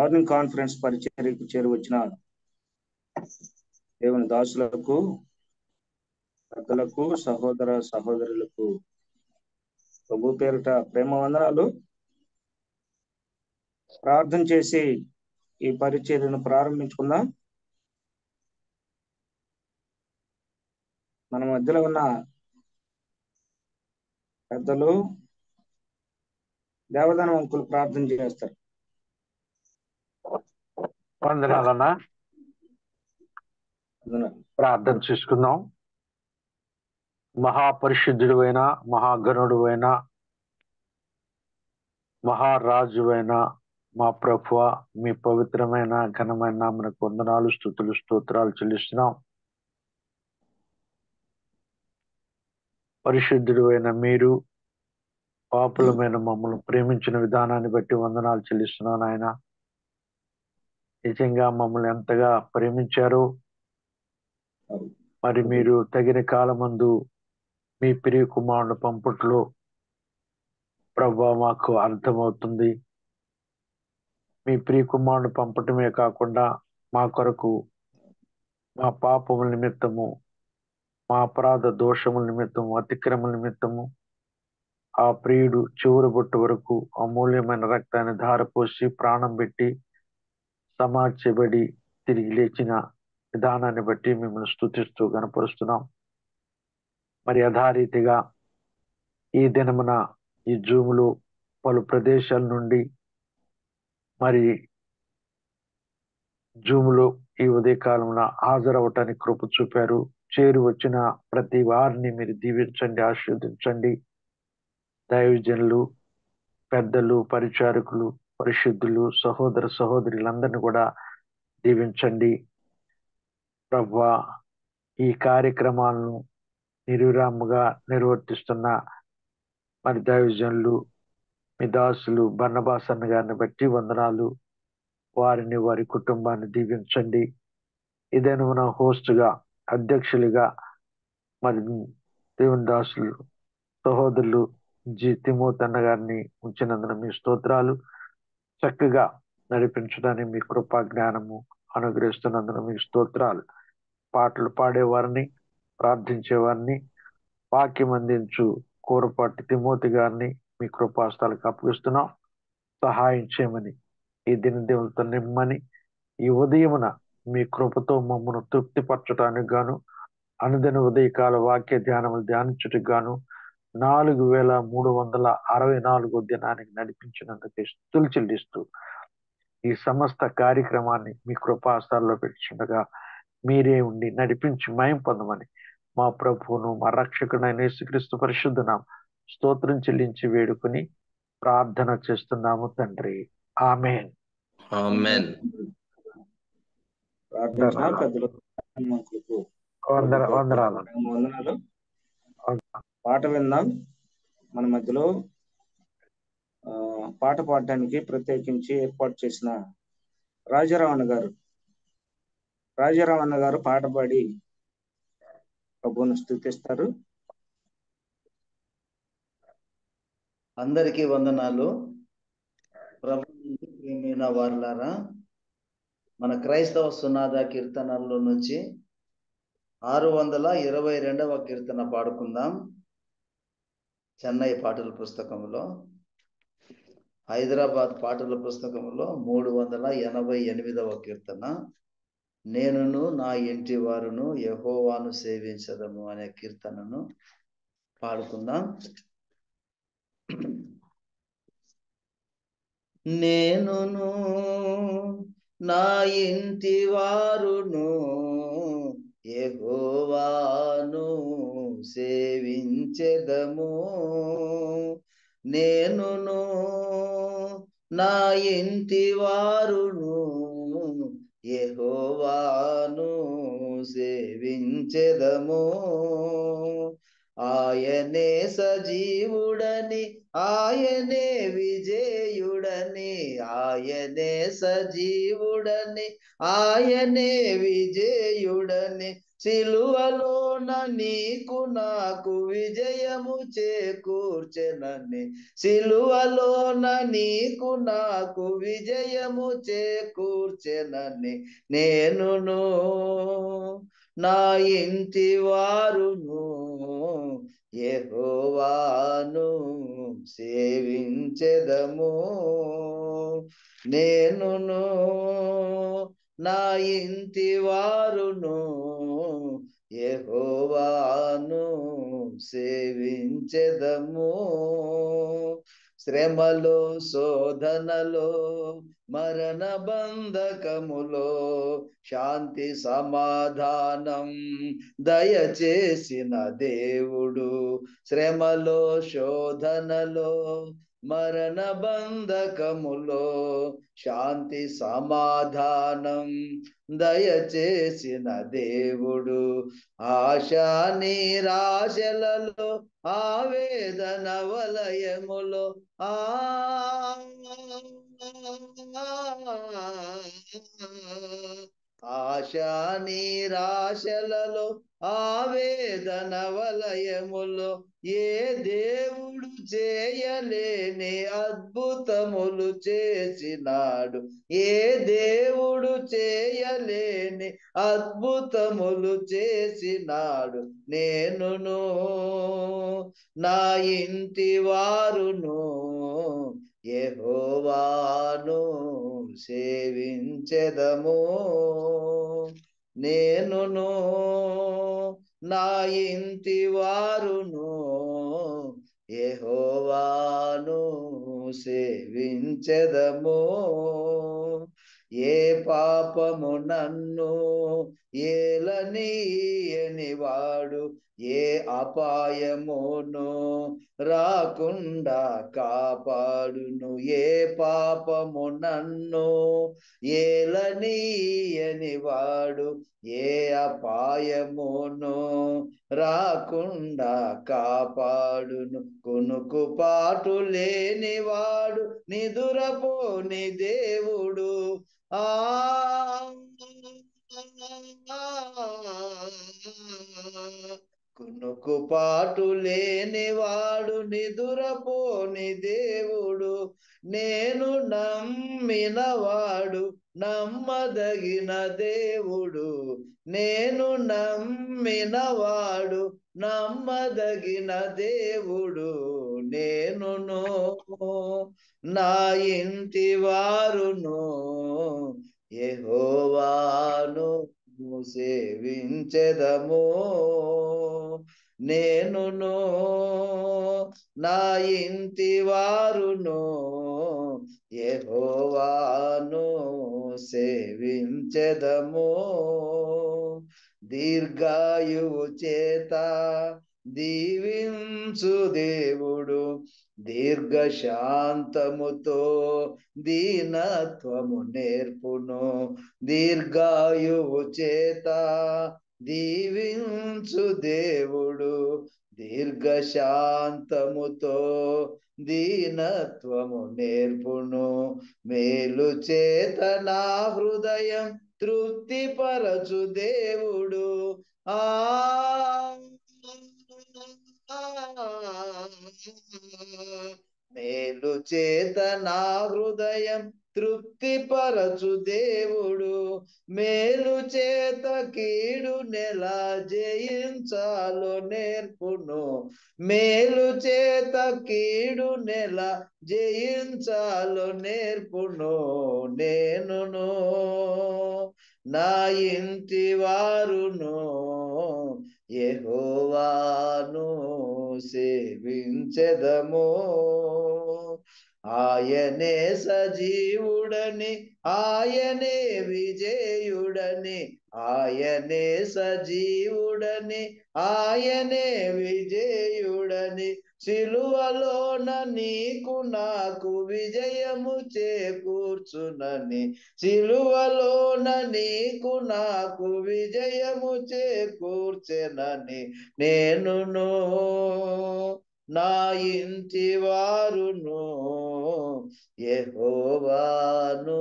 Morning conference పరిచర్యకు చేరువచ్చిన దేవుని దాసులకు, పెద్దలకు, సహోదర సహోదరులకు ప్రభు పేరిట ప్రేమ వందనాలు. ప్రార్థన చేసి ఈ పరిచర్యను ప్రారంభించుకుందాం. మన మధ్యలో ఉన్న పెద్దలు, దేవదానం అంకులు ప్రార్థన చేస్తారు. వందనాలన్నా. ప్రార్థన చేసుకుందాం. మహాపరిశుద్ధుడు అయిన, మహాగణుడు అయిన, మహారాజు అయిన మా ప్రభువ, మీ పవిత్రమైన ఘనమైన నామమునకు వందనాలు, స్తుతులు, స్తోత్రాలు చెల్లిస్తున్నాం. పరిశుద్ధుడు అయిన మీరు పాపులమైన మమ్మల్ని ప్రేమించిన విధానాన్ని బట్టి వందనాలు చెల్లిస్తున్నాను ఆయన. నిజంగా మమ్మల్ని ఎంతగా ప్రేమించారో మరి మీరు తగిన కాలమందు మీ ప్రియ కుమారుడు పంపుట్లో ప్రభు మాకు అర్థమవుతుంది. మీ ప్రియ కుమారుడు పంపటమే కాకుండా మా కొరకు మా పాపముల నిమిత్తము, మా అపరాధ దోషముల నిమిత్తము, అతిక్రమల నిమిత్తము ఆ ప్రియుడు చివరి బొట్టు వరకు అమూల్యమైన రక్తాన్ని ధారపోసి ప్రాణం పెట్టి సమార్చబడి తిరిగి లేచిన విధానాన్ని బట్టి మిమ్మల్ని స్తుతిస్తూ గణపరుస్తున్నాం. మరి యథారీతిగా ఈ దినమున ఈ జూములు పలు ప్రదేశాల నుండి మరి జూములో ఈ ఉదయకాలంలో హాజరవటానికి కృప చూపారు. చేరు వచ్చిన ప్రతి వారిని మీరు దీవించండి, ఆశీర్వదించండి. దైవజనులు, పెద్దలు, పరిచారకులు, పరిశుద్ధులు, సహోదర సహోదరులందరినీ కూడా దీవించండి. ప్రభువా, ఈ కార్యక్రమాలను నిర్విరామముగా నిర్వర్తిస్తున్న మరి దైవజనులు, మీ దాసులు బర్నబాస్ అన్న గారిని బట్టి వందనాలు. వారిని, వారి కుటుంబాన్ని దీవించండి. ఇదేను మన హోస్ట్గా, అధ్యక్షులుగా మరి దేవుని దాసులు సహోదరులు జి తిమోతి అన్న గారిని ఉంచినందున మీ స్తోత్రాలు. చక్కగా నడిపించడానికి మీ కృపా జ్ఞానము అనుగ్రహిస్తున్నందున మీ స్తోత్రాలు. పాటలు పాడేవారిని, ప్రార్థించేవారిని, వాక్యం అందించు కూరపాటి తిమోతి గారిని మీ కృపాస్థలకు అప్పగిస్తున్నాం. సహాయం చేయమని, ఈ దినదేవులతో నిమ్మని, ఈ ఉదయమున మీ కృపతో మమ్మను తృప్తిపరచడానికి గాను, అనుదిన ఉదయకాల వాక్య ధ్యానములు ధ్యానించుటకు గాను 4364 దినానికి నడిపించినందుకు స్తుతులు చెల్లిస్తూ ఈ సమస్త కార్యక్రమాన్ని మీ కృపాస్థాల్లో పెట్టుచుండగా మీరే ఉండి నడిపించి మయం పొందమని మా ప్రభువును, మా రక్షకుడైన యేసుక్రీస్తు పరిశుద్ధ నామమున స్తోత్రం చెల్లించి వేడుకొని ప్రార్థన చేస్తున్నాము తండ్రి. ఆమేన్. ఆమేన్. వందనాలు. పాట విందాం. మన మధ్యలో పాట పాడడానికి ప్రత్యేకించి ఏర్పాటు చేసిన రాజారామన్న గారు పాట పాడి ప్రభువును స్తుతిస్తారు. అందరికీ వందనాలు. ప్రభువునందు ప్రియమైన వారులారా, మన క్రైస్తవ సునాద కీర్తనల్లో నుంచి 622వ కీర్తన పాడుకుందాం. చెన్నై పాటల పుస్తకంలో, హైదరాబాద్ పాటల పుస్తకంలో 388వ కీర్తన, నేనును నా ఇంటి వారును యెహోవాను సేవించదము అనే కీర్తనను పాడుకుందాం. నేనును నా ఇంటి వారును యెహోవాను సేవించెదము. నేనును నా ఇంటి వారును యెహోవాను సేవించెదము. ఆయనే సజీవుడని, ఆయనే విజేయుడని, ఆయనే సజీవుడని, ఆయనే విజేయుడని సిలువలోన నీకు నాకు విజయము చేకూర్చెనని, సిలువలోన నీకు నాకు విజయము చేకూర్చెనని, నేనును నా ఇంటి వారును యెహోవాను సేవించెదము. నేనును నా ఇంటి వారును యెహోవాను సేవించెదము. శ్రమలో, శోధనలో, మరణ బంధకములో శాంతి సమాధానం దయచేసిన దేవుడు, శ్రమలో, శోధనలో, మరణ బంధకములో శాంతి సమాధానం దయచేసిన దేవుడు, ఆశా నిరాశలలో, ఆవేదన వలయములో, ఆశా నిరాశలలో, ఆవేదన వలయములో ఏ దేవుడు చేయలేని అద్భుతములు చేసినాడు, ఏ దేవుడు చేయలేని అద్భుతములు చేసినాడు. నేనును నా ఇంటి వారును యెహోవాను సేవించెదము. నేనును నా ఇంటి వారును యెహోవాను సేవించెదము. ఏ పాపము నన్ను ఏలనీయని వాడు, ఏ అపాయమును రాకుండా కాపాడును. ఏ పాపము నన్ను ఏలనీయని వాడు, ఏ అపాయమును రాకుండా కాపాడును. కునుకు పాటు లేనివాడు, నిదురపోని దేవుడు, కునుకు పాటు లేనివాడు, నిదురపోని దేవుడు, నేను నమ్మినవాడు నమ్మదగిన దేవుడు, నేను నమ్మినవాడు నమ్మదగిన దేవుడు. నేనును నా ఇంటి వారును యెహోవాను సేవించెదము. నేనును నా ఇంటి వారును యెహోవాను సేవించెదము. దీర్ఘాయువు చేత దీవించు దేవుడు, దీర్ఘశాంతముతో దీనత్వము నేర్పును. దీర్ఘాయువు చేత దీవించు దేవుడు, దీర్ఘశాంతముతో దీనత్వము నేర్పును. మేలు చేత నా హృదయం తృప్తిపరచు దేవుడు, మేలు చేత నా హృదయం తృప్తిపరచు దేవుడు, మేలు చేత కీడు నెలా జయించాలో నేర్పును. మేలు చేత కీడు నెల జయించాలో నేర్పును. నేనును నా ఇంటి వారును యెహోవాను సేవించెదము. ఆయనే సజీవుడని, ఆయనే విజయుడని, ఆయనే సజీవుడని, ఆయనే విజయుడని, సిలువలోన నీకు నాకు విజయము చేకూర్చునని, సిలువలోన నీకు నాకు విజయము చేకూర్చెనని, నేనును నా ఇంటి వారును యెహోవాను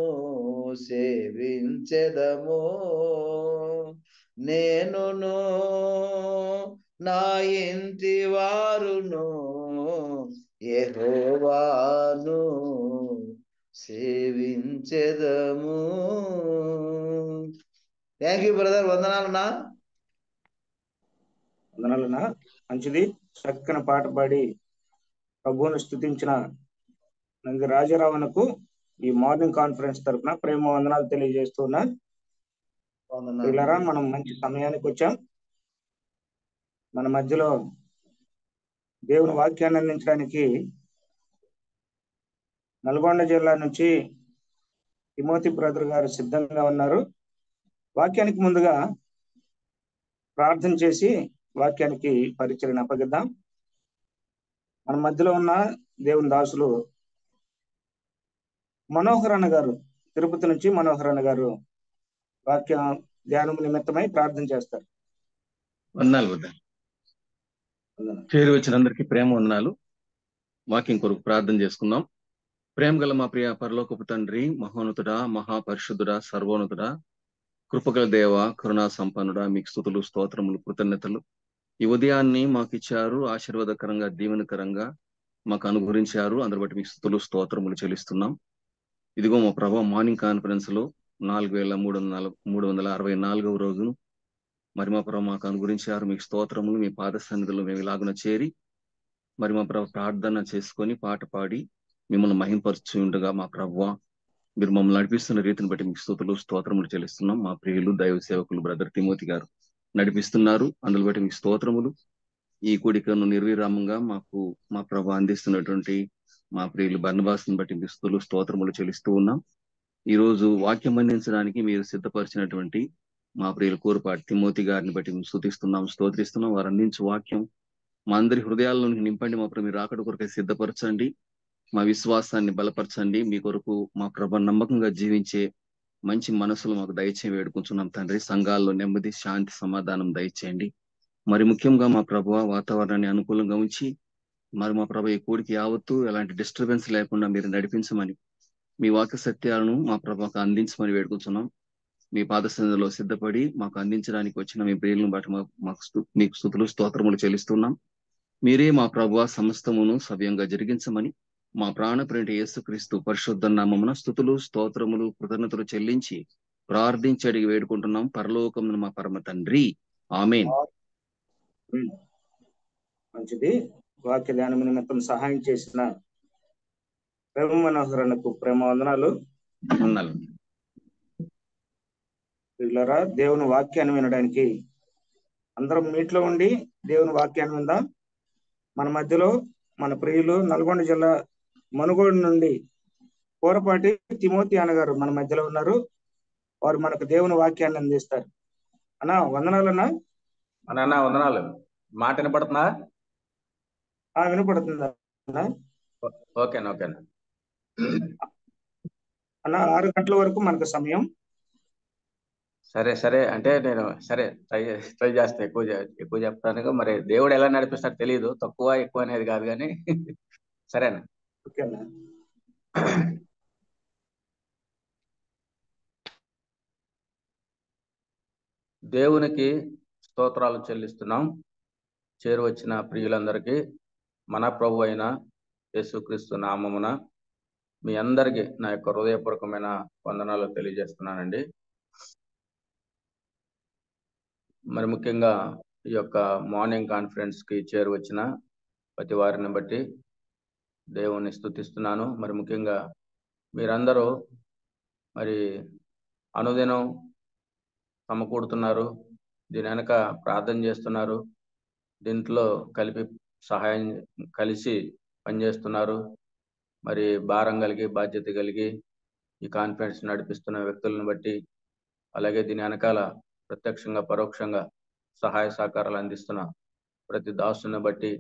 సేవించెదము. నేనును నా ఇంటి వారును యెహోవాను సేవించెదము. థ్యాంక్ యూ బ్రదర్, వందనాలన్నా. వందనాలన్నా. మంచిది, చక్కని పాట పాడి ప్రభువును స్తుతించిన నంది రాజారావునకు ఈ మార్నింగ్ కాన్ఫరెన్స్ తరఫున ప్రేమ వందనాలు తెలియజేస్తున్నా. పిల్లరా, మనం మంచి సమయానికి వచ్చాం. మన మధ్యలో దేవుని వాక్యాన్ని అందించడానికి నల్గొండ జిల్లా నుంచి తిమోతి బ్రదర్ గారు సిద్ధంగా ఉన్నారు. వాక్యానికి ముందుగా ప్రార్థన చేసి వాక్యానికి పరిచయం అప్పగిద్దాం. మన మధ్యలో ఉన్న దేవుని దాసులు మనోహర్ అన్న గారు, తిరుపతి నుంచి మనోహర్ అన్న గారు వాక్య ధ్యానం నిమిత్తమై ప్రార్థన చేస్తారు. వందనాలు వద్ద చేరి వచ్చిన అందరికీ ప్రేమ వందనాలు. వాక్యం కొరకు ప్రార్థన చేసుకుందాం. ప్రేమ గల మా ప్రియ పరలోకపు తండ్రి, మహోన్నతుడా, మహాపరిశుద్ధుడా, సర్వోన్నతుడా, కృపగల దేవ, కరుణా సంపన్నుడా, మీకు స్తుతులు, స్తోత్రములు, కృతజ్ఞతలు. ఈ ఉదయాన్ని మాకు ఇచ్చారు, ఆశీర్వాదకరంగా, దీవెనకరంగా మాకు అనుగ్రహించారు. అందరి బట్టి మీకు స్తుతులు, స్తోత్రములు చెల్లిస్తున్నాం. ఇదిగో మా ప్రభావ మార్నింగ్ కాన్ఫరెన్స్ లో 4364వ రోజును మరి మా ప్రభావ మాకు అనుగ్రహించారు. మీకు స్తోత్రములు. మీ పాద సన్నిధిలో మేము ఇలాగున చేరి మరి మా ప్రభావ ప్రార్థన చేసుకొని పాట పాడి మిమ్మల్ని మహింపరచు ఉండగా మా ప్రభువ మీరు మమ్మల్ని నడిపిస్తున్న రీతిని బట్టి మీకు స్తుతులు, స్తోత్రములు చెల్లిస్తున్నాం. మా ప్రియులు దైవ సేవకులు బ్రదర్ తిమోతి గారు నడిపిస్తున్నారు. అందులో బట్టి మీకు స్తోత్రములు. ఈ కూడికను నిర్విరామంగా మాకు మా ప్రభావ అందిస్తున్నటువంటి మా ప్రియులు బర్నబాస్ని బట్టి మీకు స్తుతులు, స్తోత్రములు చెల్లిస్తూ ఉన్నాం. ఈ రోజు వాక్యం అందించడానికి మీరు సిద్ధపరిచినటువంటి మా ప్రియుల కూరపాటి తిమోతి గారిని బట్టి మేము స్తుతిస్తున్నాం, స్తోత్రిస్తున్నాం. వారు అందించే వాక్యం మా అందరి హృదయాల్లోనికి నింపండి. మా ప్రభు మీరు రాకడ కొరకై సిద్ధపరచండి. మా విశ్వాసాన్ని బలపరచండి. మీ కొరకు మా ప్రభు నమ్మకంగా జీవించే మంచి మనసులు మాకు దయచేసి వేడుకుంటున్నాం తండ్రి. సంఘాల్లో నెమ్మది, శాంతి, సమాధానం దయచేయండి. మరి ముఖ్యంగా మా ప్రభు వాతావరణాన్ని అనుకూలంగా ఉంచి మరి మా ప్రభు ఈ కూడికి యావత్తు ఎలాంటి డిస్టర్బెన్స్ లేకుండా మీరు నడిపించమని, మీ వాక్య సత్యాలను మా ప్రభుకు అందించమని వేడుకుంటున్నాం. మీ పాద సన్నిధిలో సిద్ధపడి మాకు అందించడానికి వచ్చిన మీ ప్రియులను బట్టి మీకు స్తుతులు, స్తోత్రములు చెల్లిస్తున్నాం. మీరే మా ప్రభువ సమస్తమును సవ్యంగా జరిగించమని మా ప్రాణప్రేంటి యేసుక్రీస్తు పరిశుద్ధ నామమున స్తుతులు, స్తోత్రములు, కృతజ్ఞతలు చెల్లించి ప్రార్థించి అడిగి వేడుకుంటున్నాం పరలోకమున మా పరమ తండ్రి, ఆమేన్. మంచిది. వాక్య ధ్యానం నిమిత్తం సహాయం చేసిన ప్రేమ మనోహరణకు ప్రేమ వందనాలు. వందనాలు. పిల్లరా, దేవుని వాక్యాన్ని వినడానికి అందరం మీట్లో ఉండి దేవుని వాక్యాన్ని విందాం. మన మధ్యలో మన ప్రియులు నల్గొండ జిల్లా మనుగోడు నుండి కూరపాటి తిమోతి అన్నగారు మన మధ్యలో ఉన్నారు. వారు మనకు దేవుని వాక్యాన్ని అందిస్తారు. అన్నా వందనాలన్నా. అన్న వందనాలు. మాట వినపడుతుందా? వినపడుతుందా అన్నా? ఓకేనా. అన్న 6 గంటల వరకు మనకు సమయం. సరే అంటే నేను ట్రై చేస్తా. ఎక్కువ చెప్తాను. మరి దేవుడు ఎలా నడిపిస్తాడో తెలియదు. తక్కువ ఎక్కువ అనేది కాదు కానీ సరేనా. ఓకేనా. దేవునికి స్తోత్రాలు చెల్లిస్తున్నాం. చేరువచ్చిన ప్రియులందరికీ మన ప్రభు అయిన యేసుక్రీస్తు నామమున మీ అందరికీ నా యొక్క హృదయపూర్వకమైన వందనాలు తెలియజేస్తున్నానండి. మరి ముఖ్యంగా ఈ యొక్క మార్నింగ్ కాన్ఫరెన్స్ కి చేరువచ్చిన ప్రతి వారిని బట్టి దేవుని స్తుతిస్తున్నాను. మరి ముఖ్యంగా మీరందరూ మరి అనుదినం సమకూడుతున్నారు, దీని వెనక ప్రార్థన చేస్తున్నారు, దీంట్లో కలిసి పనిచేస్తున్నారు. మరి భారం కలిగి బాధ్యత కలిగి ఈ కాన్ఫరెన్స్ నడిపిస్తున్న వ్యక్తులను బట్టి, అలాగే దీని వెనకాల ప్రత్యక్షంగా పరోక్షంగా సహాయ సహకారాలు అందిస్తున్న ప్రతి దాసుని బట్టి,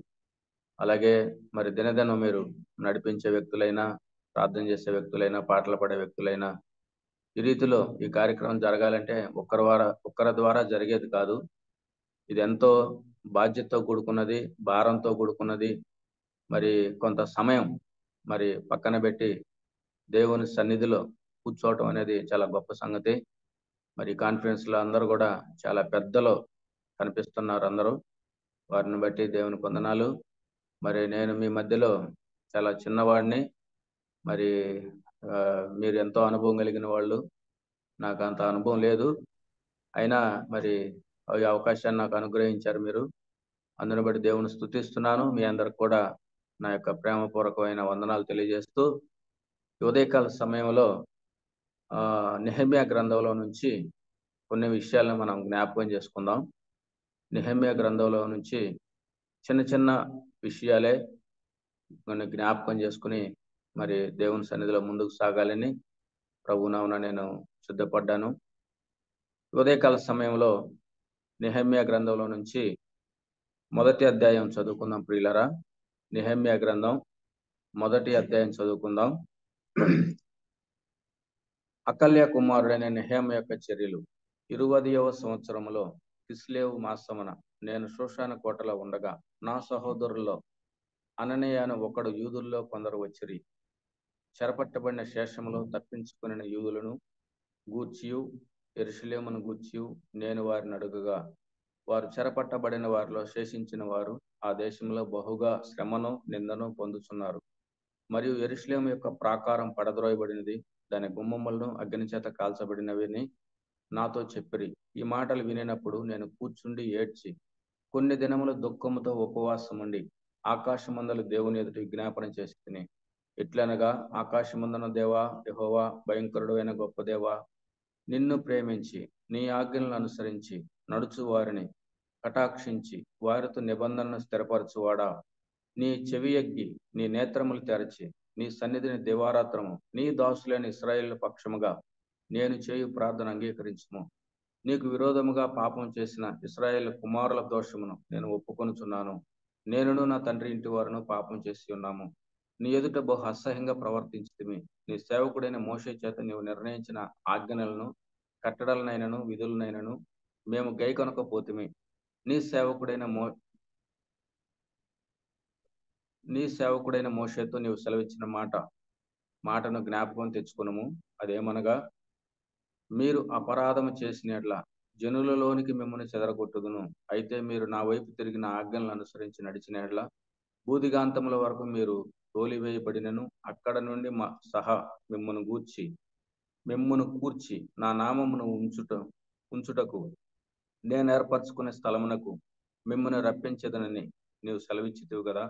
అలాగే మరి దినదినం మీరు నడిపించే వ్యక్తులైనా, ప్రార్థన చేసే వ్యక్తులైనా, పాటలు పాడే వ్యక్తులైనా, ఈ రీతిలో ఈ కార్యక్రమం జరగాలంటే ఒక్కరి ద్వారా జరిగేది కాదు. ఇది ఎంతో బాధ్యతతో కూడుకున్నది, భారంతో కూడుకున్నది. మరి కొంత సమయం మరి పక్కన పెట్టి దేవుని సన్నిధిలో కూర్చోవటం అనేది చాలా గొప్ప సంగతి. మరి కాన్ఫరెన్స్ లో అందరూ కూడా చాలా పెద్దలు కనిపిస్తున్నారు. అందరూ వారిని బట్టి దేవుని వందనాలు. మరి నేను మీ మధ్యలో చాలా చిన్నవాడిని. మరి మీరు ఎంతో అనుభవం కలిగిన వాళ్ళు. నాకు అంత అనుభవం లేదు. అయినా మరి ఈ అవకాశాన్ని నాకు అనుగ్రహించారు మీరు. అందుని బట్టి దేవుని స్తుతిస్తున్నాను. మీ అందరికి కూడా నా యొక్క ప్రేమపూర్వకమైన వందనాలు తెలియజేస్తూ ఉదయకాల సమయంలో నెహెమ్యా గ్రంథంలో నుంచి కొన్ని విషయాలను మనం జ్ఞాపకం చేసుకుందాం. నెహెమ్యా గ్రంథంలో నుంచి చిన్న చిన్న విషయాలే కొన్ని జ్ఞాపకం చేసుకుని మరి దేవుని సన్నిధిలో ముందుకు సాగాలని ప్రభునామమున నేను సిద్ధపడ్డాను. ఉదయకాల సమయంలో నెహెమ్యా గ్రంథంలో నుంచి మొదటి అధ్యాయం చదువుకుందాం ప్రియులరా. నెహెమ్యా గ్రంథం మొదటి అధ్యాయం చదువుకుందాం. అకల్య కుమారుడైన నెహెమ్యా యొక్క చర్యలు. 20వ సంవత్సరములో కిస్లేవు మాసమున నేను షూషాను కోటలో ఉండగా నా సహోదరుల్లో అననీయ అను ఒకడు యూదుల్లో కొందరు వచ్చిరి. చెరపట్టబడిన శేషములో తప్పించుకుని యూదులను గూర్చియు యెరూషలేమును గూర్చియు నేను వారిని అడుగగా వారు చెరపట్టబడిన వారిలో శేషించిన వారు ఆ దేశంలో బహుగా శ్రమను నిందను పొందుచున్నారు. మరియు యెరూషలేము యొక్క ప్రాకారం పడద్రోయబడినది, దాని గుమ్మములను అగ్ని చేత కాల్చబడినవిని నాతో చెప్పిరి. ఈ మాటలు వినినప్పుడు నేను కూర్చుండి ఏడ్చి కొన్ని దినములు దుఃఖముతో ఉపవాసముండి ఆకాశమందలు దేవుని ఎదుట విజ్ఞాపన చేసి తిని, ఎట్లనగా ఆకాశమందున దేవా యెహోవా, భయంకరుడు అయిన గొప్ప దేవా, నిన్ను ప్రేమించి నీ ఆజ్ఞలను అనుసరించి నడుచు వారిని కటాక్షించి వారితో నిబంధనను స్థిరపరచువాడా, నీ చెవి ఎగ్గి నీ నేత్రములు తెరచి నీ సన్నిధిని దివారాత్రము నీ దాసులైన ఇశ్రాయేలు పక్షముగా నేను చేయు ప్రార్థన అంగీకరించుము. నీకు విరోధముగా పాపం చేసిన ఇశ్రాయేలు కుమారుల దోషమును నేను ఒప్పుకొనుచున్నాను. నేనును నా తండ్రి ఇంటి వారును పాపం చేసి ఉన్నాము. నీ ఎదుట బహు అసహ్యంగా ప్రవర్తించితిమి. నీ సేవకుడైన మోషే చేత నీవు నిర్ణయించిన ఆజ్ఞలను కట్టడలనైనను విధులనైనను మేము గైకొనకపోతిమి. నీ సేవకుడైన మోషేతో నీవు సెలవిచ్చిన మాటను జ్ఞాపకం తెచ్చుకునము. అదేమనగా, మీరు అపరాధము చేసిన యెడల జనులలోనికి మిమ్మల్ని చెదరగొట్టుదును. అయితే మీరు నా వైపు తిరిగిన ఆజ్ఞలను అనుసరించి నడిచిన యెడల భూదిగాంతముల వరకు మీరు తోలివేయబడినను అక్కడ నుండి సహా మిమ్మును కూర్చి నా నామమును ఉంచుటకు నేను ఏర్పరచుకునే స్థలమునకు మిమ్మల్ని రప్పించదనని నీవు సెలవిచ్చితివి కదా.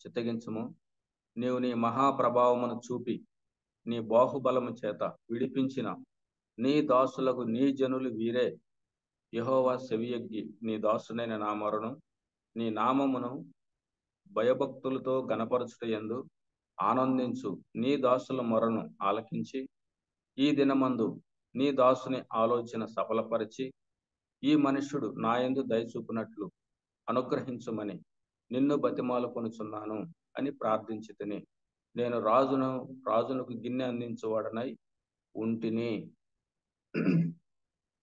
చిత్తగించుము. నీవు నీ మహాప్రభావమును చూపి నీ బాహుబలము చేత విడిపించిన నీ దాసులకు నీ జనులు వీరే. యెహోవా సెవియొగ్గి నీ దాసునైన నా మొరను నీ నామమును భయభక్తులతో గణపరచుటయందు ఆనందించు నీ దాసుల మొరను ఆలకించి ఈ దినమందు నీ దాసుని ఆలోచన సఫలపరిచి ఈ మనుష్యుడు నా యందు దయ చూపునట్లు అనుగ్రహించుమని నిన్ను బతిమాలుకొనుచున్నాను అని ప్రార్థించి తిని నేను రాజునకు గిన్నె అందించువాడనై ఉంటిని.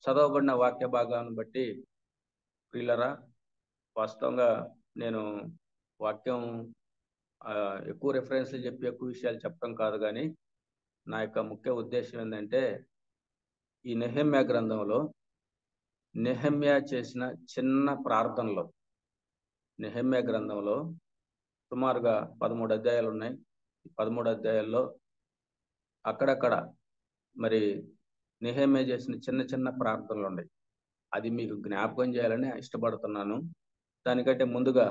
చదవబడిన వాక్య భాగాన్ని బట్టి ప్రియులరా, వాస్తవంగా నేను వాక్యం ఎక్కువ రెఫరెన్స్లు చెప్పి ఎక్కువ విషయాలు చెప్పడం కాదు, కానీ నా యొక్క ముఖ్య ఉద్దేశం ఏంటంటే ఈ నెహెమ్యా గ్రంథంలో నెహెమ్యా చేసిన చిన్న ప్రార్థనలో, నెహెమ్యా గ్రంథంలో సుమారుగా 13 అధ్యాయాలు ఉన్నాయి. 13 అధ్యాయాల్లో అక్కడక్కడ మరి నెహెమ్యా చేసిన చిన్న చిన్న ప్రార్థనలు ఉన్నాయి. అది మీకు జ్ఞాపకం చేయాలని ఇష్టపడుతున్నాను. దానికంటే ముందుగా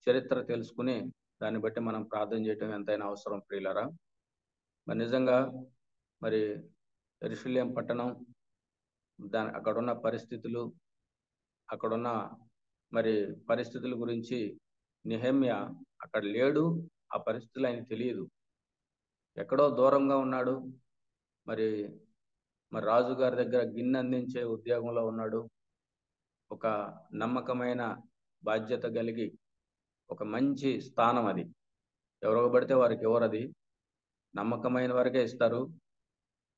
చరిత్ర తెలుసుకుని దాన్ని బట్టి మనం ప్రార్థన చేయటం ఎంతైనా అవసరం ప్రియులరా. మరి నిజంగా మరి యెరూషలేం పట్టణం, అక్కడున్న పరిస్థితులు, అక్కడున్న మరి పరిస్థితుల గురించి నెహెమ్యా అక్కడ లేడు. ఆ పరిస్థితులు ఆయన తెలియదు, ఎక్కడో దూరంగా ఉన్నాడు. మరి రాజుగారి దగ్గర గిన్నె అందించే ఉద్యోగంలో ఉన్నాడు. ఒక నమ్మకమైన బాధ్యత కలిగి ఒక మంచి స్థానం, అది ఎవరికి పడితే వారికి ఎవరు, అది నమ్మకమైన వారికే ఇస్తారు.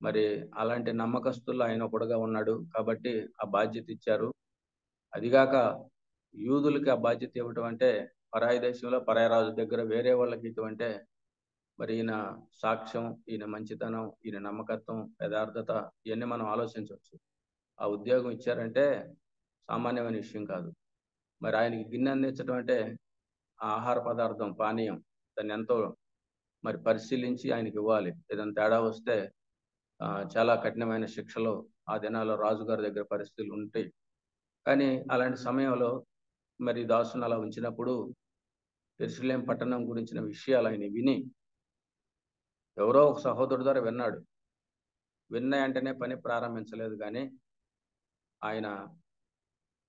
మరి అలాంటి నమ్మకస్తుల్లో ఆయన ఒకడుగా ఉన్నాడు కాబట్టి ఆ బాధ్యత ఇచ్చారు. అదిగాక యూదులకి ఆ బాధ్యత ఇవ్వటం అంటే, పరాయి దేశంలో పరాయి రాజు దగ్గర వేరే వాళ్ళకి ఇటువంటి, మరి ఈయన సాక్ష్యం, ఈయన మంచితనం, ఈయన నమ్మకత్వం, యథార్థత, ఇవన్నీ మనం ఆలోచించవచ్చు. ఆ ఉద్యోగం ఇచ్చారంటే సామాన్యమైన విషయం కాదు. మరి ఆయనకి గిన్నె అందించడం అంటే ఆ ఆహార పదార్థం, పానీయం దాన్ని ఎంతో మరి పరిశీలించి ఆయనకి ఇవ్వాలి. ఏదైనా తేడా వస్తే చాలా కఠినమైన శిక్షలు ఆ దినాల్లో రాజుగారి దగ్గర పరిస్థితులు ఉంటాయి. కానీ అలాంటి సమయంలో మరి దాసుని అలా ఉంచినప్పుడు యెరూషలేము పట్టణం గురించిన విషయాలు ఆయన విని, ఎవరో ఒక సహోదరుడు ద్వారా విన్నాడు. విన్న వెంటనే పని ప్రారంభించలేదు, కానీ ఆయన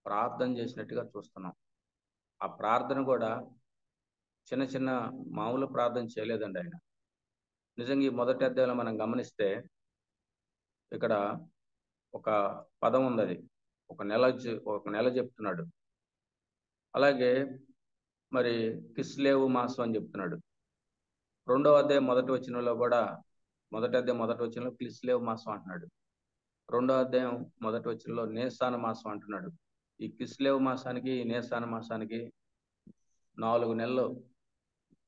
ప్రార్థన చేసినట్టుగా చూస్తున్నాం. ఆ ప్రార్థన కూడా చిన్న చిన్న మామూలు ప్రార్థన చేయలేదండి ఆయన. నిజంగా ఈ మొదటి అధ్యాయంలో మనం గమనిస్తే ఇక్కడ ఒక పదం ఉంది, అది ఒక నెల చెప్తున్నాడు. అలాగే మరి కిస్లేవు మాసం అని చెప్తున్నాడు. రెండవ అధ్యాయం మొదటి వచనంలో కూడా మొదటి వచనంలో కిస్లేవు మాసం అంటున్నాడు. రెండో అధ్యాయం మొదటి వచనంలో నేసాన మాసం అంటున్నాడు. ఈ కిస్లేవు మాసానికి నేసాన మాసానికి 4 నెలలు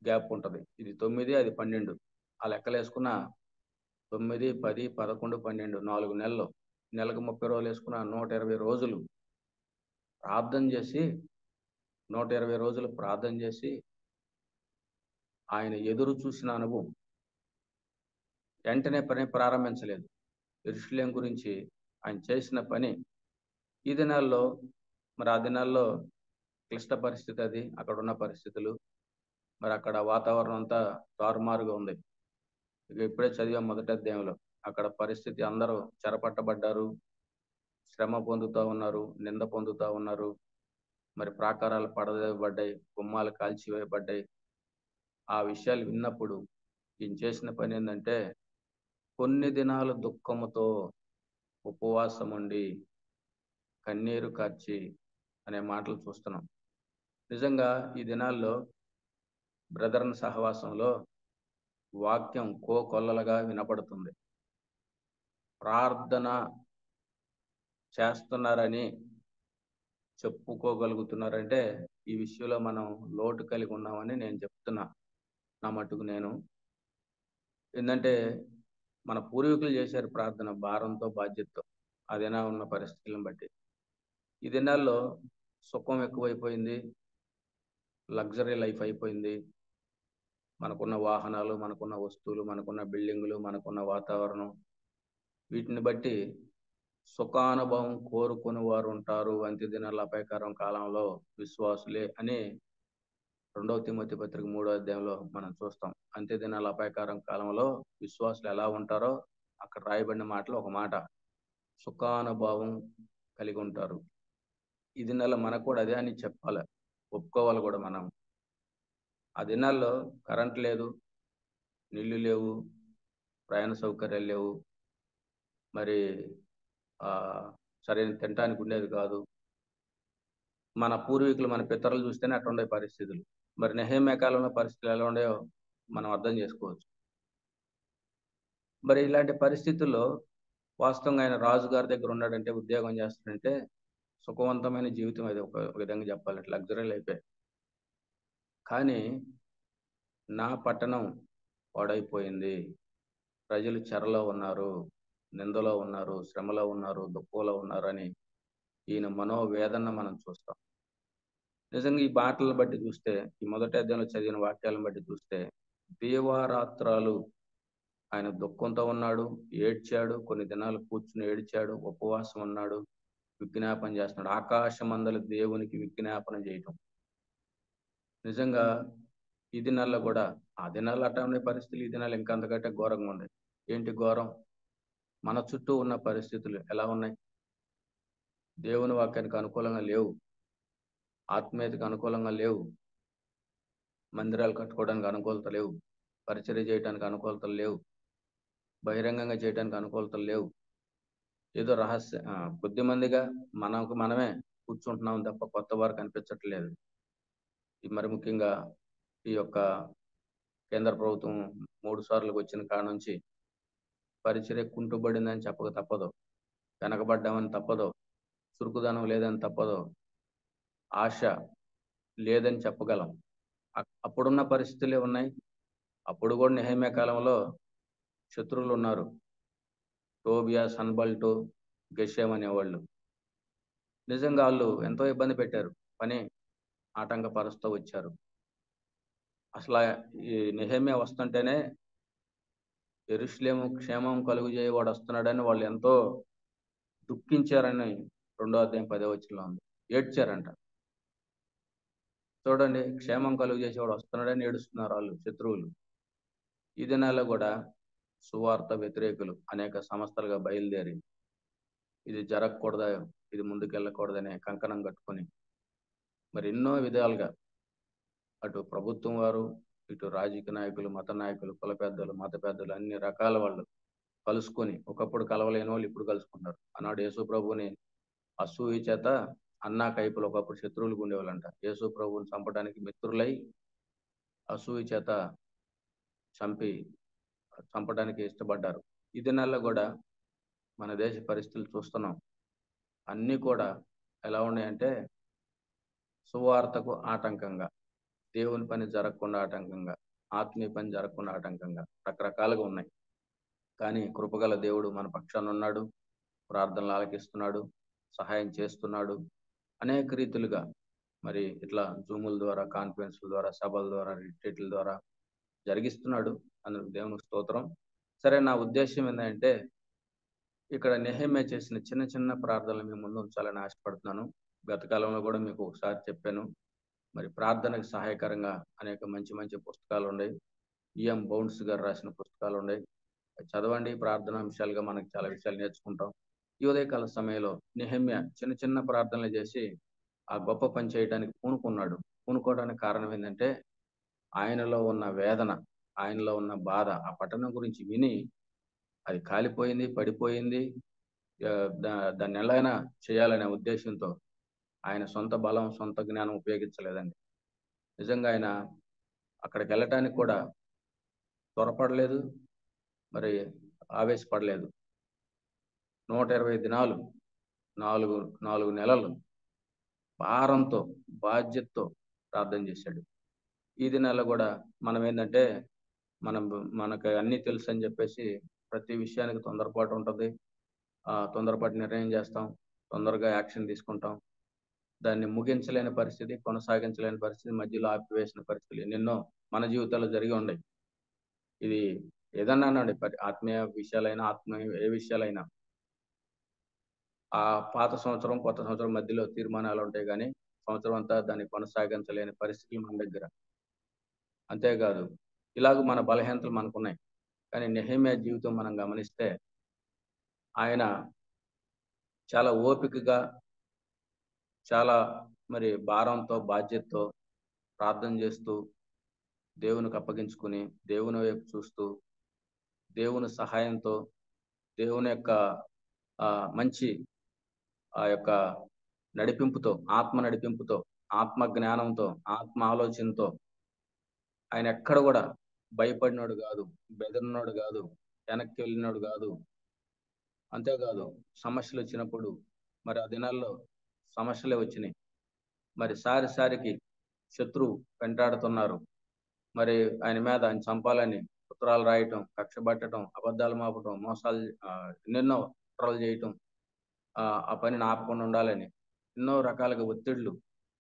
గ్యాప్ ఉంటుంది. ఇది 9, అది 12. ఆ లెక్కలు వేసుకున్న 9, 10, 11, 12 4 నెలలు, నెలకు 30 రోజులు వేసుకున్న 120 రోజులు ప్రార్థన చేసి 120 రోజులు ప్రార్థన చేసి ఆయన ఎదురు చూసిన అనుభవం. వెంటనే పని ప్రారంభించలేదు. యెరూషలేము గురించి ఆయన చేసిన పని ఈ దినాల్లో, మరి ఆ దినాల్లో క్లిష్ట పరిస్థితి అది, అక్కడ ఉన్న పరిస్థితులు, మరి అక్కడ వాతావరణం అంతా తారుమారుగా ఉంది. ఇక ఇప్పుడే చదివాం మొదటి అధ్యాయంలో, అక్కడ పరిస్థితి అందరూ చెరపట్టబడ్డారు, శ్రమ పొందుతూ ఉన్నారు, నింద పొందుతూ ఉన్నారు. మరి ప్రాకారాలు పడవేయబడ్డాయి, గుమ్మాలు కాల్చివేయబడ్డాయి. ఆ విషయాలు విన్నప్పుడు ఈయన చేసిన పని ఏంటంటే, కొన్ని దినాలు దుఃఖముతో ఉపవాసం ఉండి కన్నీరు కార్చి అనే మాటలు చూస్తున్నాం. నిజంగా ఈ దినాల్లో బ్రదర్న్ సహవాసంలో వాక్యం కోకొల్లలుగా వినపడుతుంది. ప్రార్థన చేస్తున్నారని చెప్పుకోగలుగుతున్నారంటే ఈ విషయంలో మనం లోటు కలిగి ఉన్నామని నేను చెప్తున్నా. నా మటుకు నేను ఏంటంటే, మన పూర్వీకులు చేశారు ప్రార్థన భారంతో, బాధ్యతతో, అదేనా ఉన్న పరిస్థితులను బట్టి. ఈ దినాల్లో సుఖం ఎక్కువైపోయింది, లగ్జరీ లైఫ్ అయిపోయింది. మనకున్న వాహనాలు, మనకున్న వస్తువులు, మనకున్న బిల్డింగులు, మనకున్న వాతావరణం, వీటిని బట్టి సుఖానుభవం కోరుకుని వారు ఉంటారు. అంత్య దినాల అపాయకరం కాలంలో విశ్వాసులే అని 2వ తిమోతి పత్రిక 3వ అధ్యాయంలో మనం చూస్తాం. అంత్య దినాల అపాయకరం కాలంలో విశ్వాసులు ఎలా ఉంటారో అక్కడ రాయబడిన మాటలో ఒక మాట, సుఖానుభవం కలిగి ఉంటారు. ఈ దినాల్లో మనకు కూడా అదే అని చెప్పాలి, ఒప్పుకోవాలి కూడా మనం. ఆ దినాల్లో కరెంట్ లేదు, నీళ్లు లేవు, ప్రయాణ సౌకర్యాలు లేవు, మరి సరైన తినటానికి ఉండేది కాదు. మన పూర్వీకులు, మన పితరులు చూస్తేనే అట్లా ఉండే పరిస్థితులు. మరి నెహెమ్యా కాలంలో పరిస్థితులు ఎలా ఉండేవో మనం అర్థం చేసుకోవచ్చు. మరి ఇలాంటి పరిస్థితుల్లో వాస్తవంగా ఆయన రాజుగారి దగ్గర ఉన్నాడంటే, ఉద్యోగం చేస్తాడంటే సుఖవంతమైన జీవితం అది, ఒక విధంగా చెప్పాలంటే లగ్జరీ లైఫే. కానీ నా పట్టణం పాడైపోయింది, ప్రజలు చెరలో ఉన్నారు, నిందలో ఉన్నారు, శ్రమలో ఉన్నారు, దుఃఖంలో ఉన్నారు అని ఈయన మనోవేదన మనం చూస్తాం. నిజంగా ఈ మాటలను బట్టి చూస్తే, ఈ మొదటి అధ్యాయంలో చదివిన వాక్యాలను బట్టి చూస్తే, దీవారాత్రాలు ఆయన దుఃఖంతో ఉన్నాడు, ఏడ్చాడు, కొన్ని దినాలు కూర్చుని ఏడ్చాడు, ఉపవాసం ఉన్నాడు, విజ్ఞాపన చేస్తున్నాడు. ఆకాశమందలి దేవునికి విజ్ఞాపన చేయటం. నిజంగా ఈ దినాల్లో కూడా, ఆ దినాల్లో అట్లా ఉండే పరిస్థితులు ఈ దినాలు ఇంకా అంతకంటే ఘోరంగా ఉన్నాయి. ఏంటి ఘోరం? మన చుట్టూ ఉన్న పరిస్థితులు ఎలా ఉన్నాయి? దేవుని వాక్యానికి అనుకూలంగా లేవు, ఆత్మీయతకు అనుకూలంగా లేవు, మందిరాలు కట్టుకోవడానికి అనుకూలత లేవు, పరిచర్య చేయడానికి అనుకూలతలు లేవు, బహిరంగంగా చేయడానికి అనుకూలతలు లేవు. ఏదో కొద్ది మందిగా మనకు మనమే కూర్చుంటున్నాం తప్ప కొత్త వారు కనిపించట్లేదు. మరి ముఖ్యంగా ఈ యొక్క కేంద్ర ప్రభుత్వం 3 సార్లు వచ్చిన కాడ నుంచి పరిచర్య కుంటుబడిందని చెప్పక తప్పదు, వెనకబడ్డామని తప్పదు, చురుకుదనం లేదని తప్పదు, ఆశ లేదని చెప్పగలం. అప్పుడున్న పరిస్థితులే ఉన్నాయి. అప్పుడు కూడా నెహెమ్యా కాలంలో శత్రువులు ఉన్నారు. టోబియా, సన్బల్టు, గెషెం అనేవాళ్ళు. నిజంగా వాళ్ళు ఎంతో ఇబ్బంది పెట్టారు, పని ఆటంకపరుస్తూ వచ్చారు. అసలు ఈ నెహెమ్యా వస్తుంటేనే యెరూషలేము క్షేమం కలుగు చేయవాడు వస్తున్నాడని వాళ్ళు ఎంతో దుఃఖించారని 2వ అధ్యాయం 10వ వచనంలో ఉంది. ఏడ్చారంట. చూడండి, క్షేమం కలుగు చేసేవాడు వస్తున్నాడని ఏడుస్తున్నారు వాళ్ళు, శత్రువులు. ఈ దినాల్లో కూడా సువార్త వ్యతిరేకులు అనేక సంస్థలుగా బయలుదేరి ఇది జరగకూడదా, ఇది ముందుకెళ్ళకూడదనే కంకణం కట్టుకొని మరి ఎన్నో విధాలుగా అటు ప్రభుత్వం వారు, ఇటు రాజకీయ నాయకులు, మత నాయకులు, కుల పెద్దలు, మత పెద్దలు, అన్ని రకాల వాళ్ళు కలుసుకొని, ఒకప్పుడు కలవలేని వాళ్ళు ఇప్పుడు కలుసుకుంటారు. ఆనాడు యేసు ప్రభుని అసూయ చేత అన్నా కైపులు ఒకప్పుడు శత్రువులు ఉండేవాళ్ళంట. యేసు ప్రభువుని చంపడానికి మిత్రులై అసూయ చేత చంపడానికి ఇష్టపడ్డారు. ఈ దినాల్లో కూడా మన దేశ పరిస్థితులు చూస్తున్నాం. అన్నీ కూడా ఎలా ఉన్నాయంటే సువార్తకు ఆటంకంగా, దేవుని పని జరగకుండా ఆటంకంగా, ఆత్మీయ పని జరగకుండా ఆటంకంగా రకరకాలుగా ఉన్నాయి. కానీ కృపగల దేవుడు మన పక్షాన ఉన్నాడు, ప్రార్థనలు ఆలకిస్తున్నాడు, సహాయం చేస్తున్నాడు. అనేక రీతులుగా మరి ఇట్లా జూముల ద్వారా, కాన్ఫరెన్స్ల ద్వారా, సభల ద్వారా, రిట్రీట్ల ద్వారా జరిగిస్తున్నాడు. అందుకు దేవునికి స్తోత్రం. సరే, నా ఉద్దేశం ఏంటంటే ఇక్కడ నెహెమ్యా చేసిన చిన్న చిన్న ప్రార్థనలు మీ ముందు ఉంచాలని ఆశపడుతున్నాను. గత కాలంలో కూడా మీకు ఒకసారి చెప్పాను. మరి ప్రార్థనకు సహాయకరంగా అనేక మంచి మంచి పుస్తకాలు ఉన్నాయి. ఈఎం బౌండ్స్ గారు రాసిన పుస్తకాలు ఉన్నాయి. చదవండి. ప్రార్థన అంశాలుగా మనకు చాలా విషయాలు నేర్చుకుంటాం. ఈ ఉదయకాల సమయంలో నెహెమ్యా చిన్న చిన్న ప్రార్థనలు చేసి ఆ గొప్ప పని చేయడానికి పూనుకున్నాడు. పూనుకోవడానికి కారణం ఏంటంటే ఆయనలో ఉన్న వేదన, ఆయనలో ఉన్న బాధ, ఆ పట్టణం గురించి విని అది కాలిపోయింది, పడిపోయింది, దాన్ని ఎలాగైనా చేయాలనే ఉద్దేశంతో ఆయన సొంత బలం, సొంత జ్ఞానం ఉపయోగించలేదండి. నిజంగా ఆయన అక్కడికి వెళ్ళటానికి కూడా త్వరపడలేదు, మరి ఆవేశపడలేదు. 120 దినాలు, 4 నెలలు భారంతో, బాధ్యతతో ప్రార్థన చేశాడు. ఈ దినాల్లో కూడా మనం ఏంటంటే మనకు అన్నీ తెలుసు అని చెప్పేసి ప్రతి విషయానికి తొందరపాటు ఉంటుంది. తొందరపాటు నిర్ణయం చేస్తాం, తొందరగా యాక్షన్ తీసుకుంటాం. దాన్ని ముగించలేని పరిస్థితి, కొనసాగించలేని పరిస్థితి, మధ్యలో ఆపివేసిన పరిస్థితులు ఎన్నెన్నో మన జీవితాల్లో జరిగి ఉన్నాయి. ఇది ఏదన్నా అనండి, ఆత్మీయ విషయాలైనా, ఏ విషయాలైనా ఆ పాత సంవత్సరం, కొత్త సంవత్సరం మధ్యలో తీర్మానాలు ఉంటాయి, కానీ సంవత్సరం అంతా దాన్ని కొనసాగించలేని పరిస్థితులు మన దగ్గర. అంతేకాదు, ఇలాగ మన బలహీనతలు మనకున్నాయి. కానీ నెహెమ్యా జీవితం మనం గమనిస్తే ఆయన చాలా ఓపికగా, చాలా మరి భారంతో, బాధ్యతతో ప్రార్థన చేస్తూ, దేవునికి అప్పగించుకుని, దేవుని వైపు చూస్తూ, దేవుని సహాయంతో, దేవుని యొక్క మంచి ఆ యొక్క నడిపింపుతో, ఆత్మ నడిపింపుతో, ఆత్మ జ్ఞానంతో, ఆత్మ ఆలోచనతో ఆయన ఎక్కడ కూడా భయపడినాడు కాదు, బెదిరినాడు కాదు, వెనక్కి వెళ్ళినాడు కాదు. అంతేకాదు, సమస్యలు వచ్చినప్పుడు మరి ఆ దినాల్లో సమస్యలే వచ్చినాయి. మరి సారికి శత్రువు వెంటాడుతున్నారు. మరి ఆయన మీద ఆయన చంపాలని ఉత్తరాలు రాయటం, కక్ష పట్టడం, అబద్ధాలు మాపటం, మోసాలు, ఎన్నెన్నో కుట్రలు చేయటం, ఆ పనిని ఆపకుండా ఉండాలని ఎన్నో రకాలుగా ఒత్తిళ్లు,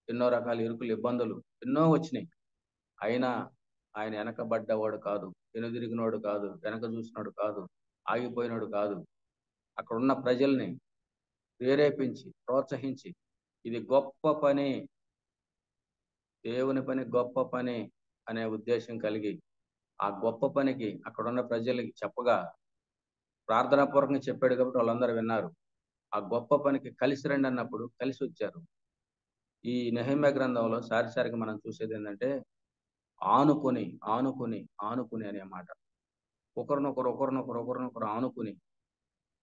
ఎన్నో రకాల ఇరుకులు, ఇబ్బందులు ఎన్నో వచ్చినాయి. అయినా ఆయన వెనకబడ్డవాడు కాదు, వెనుదిరిగినోడు కాదు, వెనక చూసినోడు కాదు, ఆగిపోయినోడు కాదు. అక్కడ ఉన్న ప్రజల్ని ప్రేరేపించి, ప్రోత్సహించి, ఇది గొప్ప పని, దేవుని పని, గొప్ప పని అనే ఉద్దేశం కలిగి ఆ గొప్ప పనికి అక్కడున్న ప్రజలకి చెప్పగా ప్రార్థనాపూర్వకంగా చెప్పాడు కాబట్టి వాళ్ళందరూ విన్నారు. ఆ గొప్ప పనికి కలిసి రండి అన్నప్పుడు కలిసి వచ్చారు. ఈ నెహెమ్యా గ్రంథంలో సారిసారికి మనం చూసేది ఏంటంటే ఆనుకొని అనే మాట. ఒకరినొకరు ఆనుకుని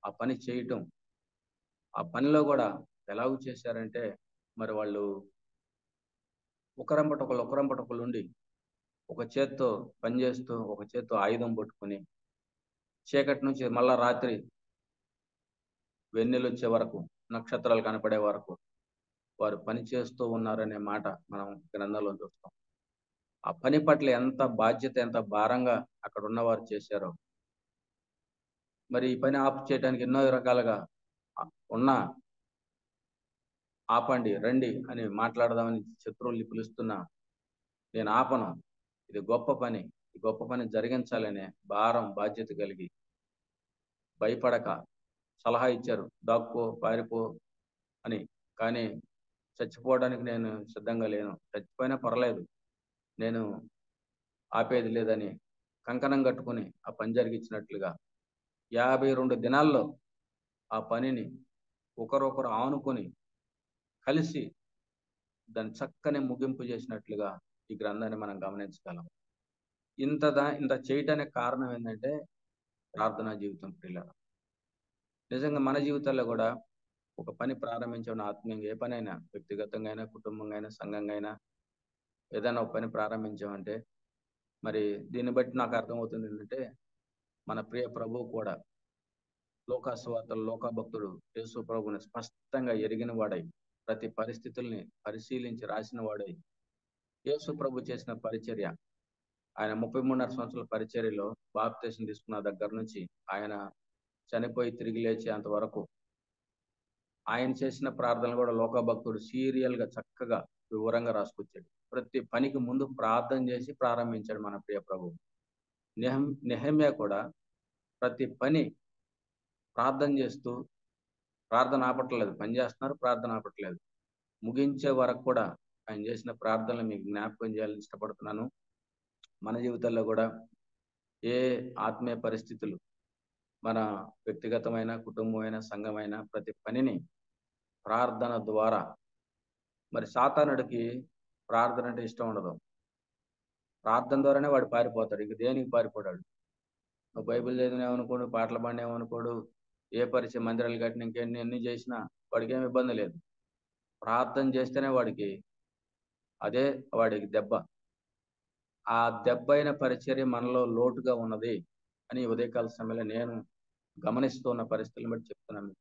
ఆ పని చేయటం. ఆ పనిలో కూడా ఎలాగూ చేశారంటే మరి వాళ్ళు ఒకరంపటొకళ్ళు ఉండి ఒక చేత్తో పనిచేస్తూ, ఒక చేత్తో ఆయుధం పట్టుకుని చీకటి నుంచి మళ్ళా రాత్రి వెన్నెలు వచ్చే వరకు, నక్షత్రాలు కనపడే వరకు వారు పని చేస్తూ ఉన్నారనే మాట మనం గ్రంథంలో చూస్తాం. ఆ పని పట్ల ఎంత బాధ్యత, ఎంత భారంగా అక్కడ ఉన్నవారు చేశారో. మరి ఈ పని ఆపు చేయడానికి ఎన్నో రకాలుగా ఉన్నా ఆపండి, రండి అని మాట్లాడదామని శత్రువుల్ని పిలుస్తున్నా నేను ఆపను. ఇది గొప్ప పని, ఈ గొప్ప పని జరిగించాలనే భారం, బాధ్యత కలిగి భయపడక సలహా ఇచ్చారు, దాక్కో, పారిపో అని. కానీ చచ్చిపోవడానికి నేను సిద్ధంగా లేను, చచ్చిపోయినా పర్లేదు, నేను ఆపేది లేదని కంకణం కట్టుకుని ఆ పని జరిగించినట్లుగా 52 దినాల్లో ఆ పనిని ఒకరొకరు ఆనుకొని కలిసి దాన్ని చక్కని ముగింపు చేసినట్లుగా ఈ గ్రంథాన్ని మనం గమనించగలం. ఇంత చేయటానికి కారణం ఏంటంటే ప్రార్థనా జీవితం. పిల్లలు నిజంగా మన జీవితాల్లో కూడా ఒక పని ప్రారంభించడం ఆత్మీయంగా, ఏ పనైనా, వ్యక్తిగతంగా అయినా, కుటుంబంగా అయినా, సంఘంగా అయినా, ఏదైనా ఒక పని ప్రారంభించామంటే మరి దీన్ని బట్టి నాకు అర్థమవుతుంది ఏంటంటే మన ప్రియ ప్రభువు కూడా లోకాసువార్తలు, లోకభక్తుడు యేసు ప్రభుని స్పష్టంగా ఎరిగిన వాడై, ప్రతి పరిస్థితుల్ని పరిశీలించి రాసిన వాడై, యేసు ప్రభు చేసిన పరిచర్య, ఆయన 33.5 సంవత్సరాల పరిచర్యలో బాప్తిసం తీసుకున్న దగ్గర నుంచి ఆయన చనిపోయి తిరిగి లేచేంత వరకు ఆయన చేసిన ప్రార్థనలు కూడా లోకభక్తుడు సీరియల్ గా చక్కగా వివరంగా రాసుకొచ్చాడు. ప్రతి పనికి ముందు ప్రార్థన చేసి ప్రారంభించాడు మన ప్రియ ప్రభు. నెహమ్యా కూడా ప్రతి పని ప్రార్థన చేస్తూ, ప్రార్థన ఆపట్లేదు, పని చేస్తున్నారు, ప్రార్థన ఆపట్లేదు, ముగించే వరకు కూడా ఆయన చేసిన ప్రార్థనలు మీకు జ్ఞాపకం చేయాలని ఇష్టపడుతున్నాను. మన జీవితాల్లో కూడా ఏ ఆత్మీయ పరిస్థితులు, మన వ్యక్తిగతమైన, కుటుంబమైన, సంఘమైన ప్రతి పనిని ప్రార్థన ద్వారా, మరి సాతానుడికి ప్రార్థన అంటే ఇష్టం ఉండదు. ప్రార్థన ద్వారానే వాడు పారిపోతాడు, ఇక దేనికి పారిపోతాడు. నువ్వు బైబిల్ చదివినామనుకోడు, పాటలు పాడినామనుకోడు, ఏ పరిచయం మందిరాలు కట్టిన ఇంకెన్ని చేసినా వాడికి ఏమి ఇబ్బంది లేదు. ప్రార్థన చేస్తేనే వాడికి అదే వాడికి దెబ్బ. ఆ దెబ్బ అయిన పరిచర్య మనలో లోటుగా ఉన్నది అని ఉదయకాల సమయంలో నేను గమనిస్తున్న పరిస్థితులను బట్టి చెప్తున్నాను.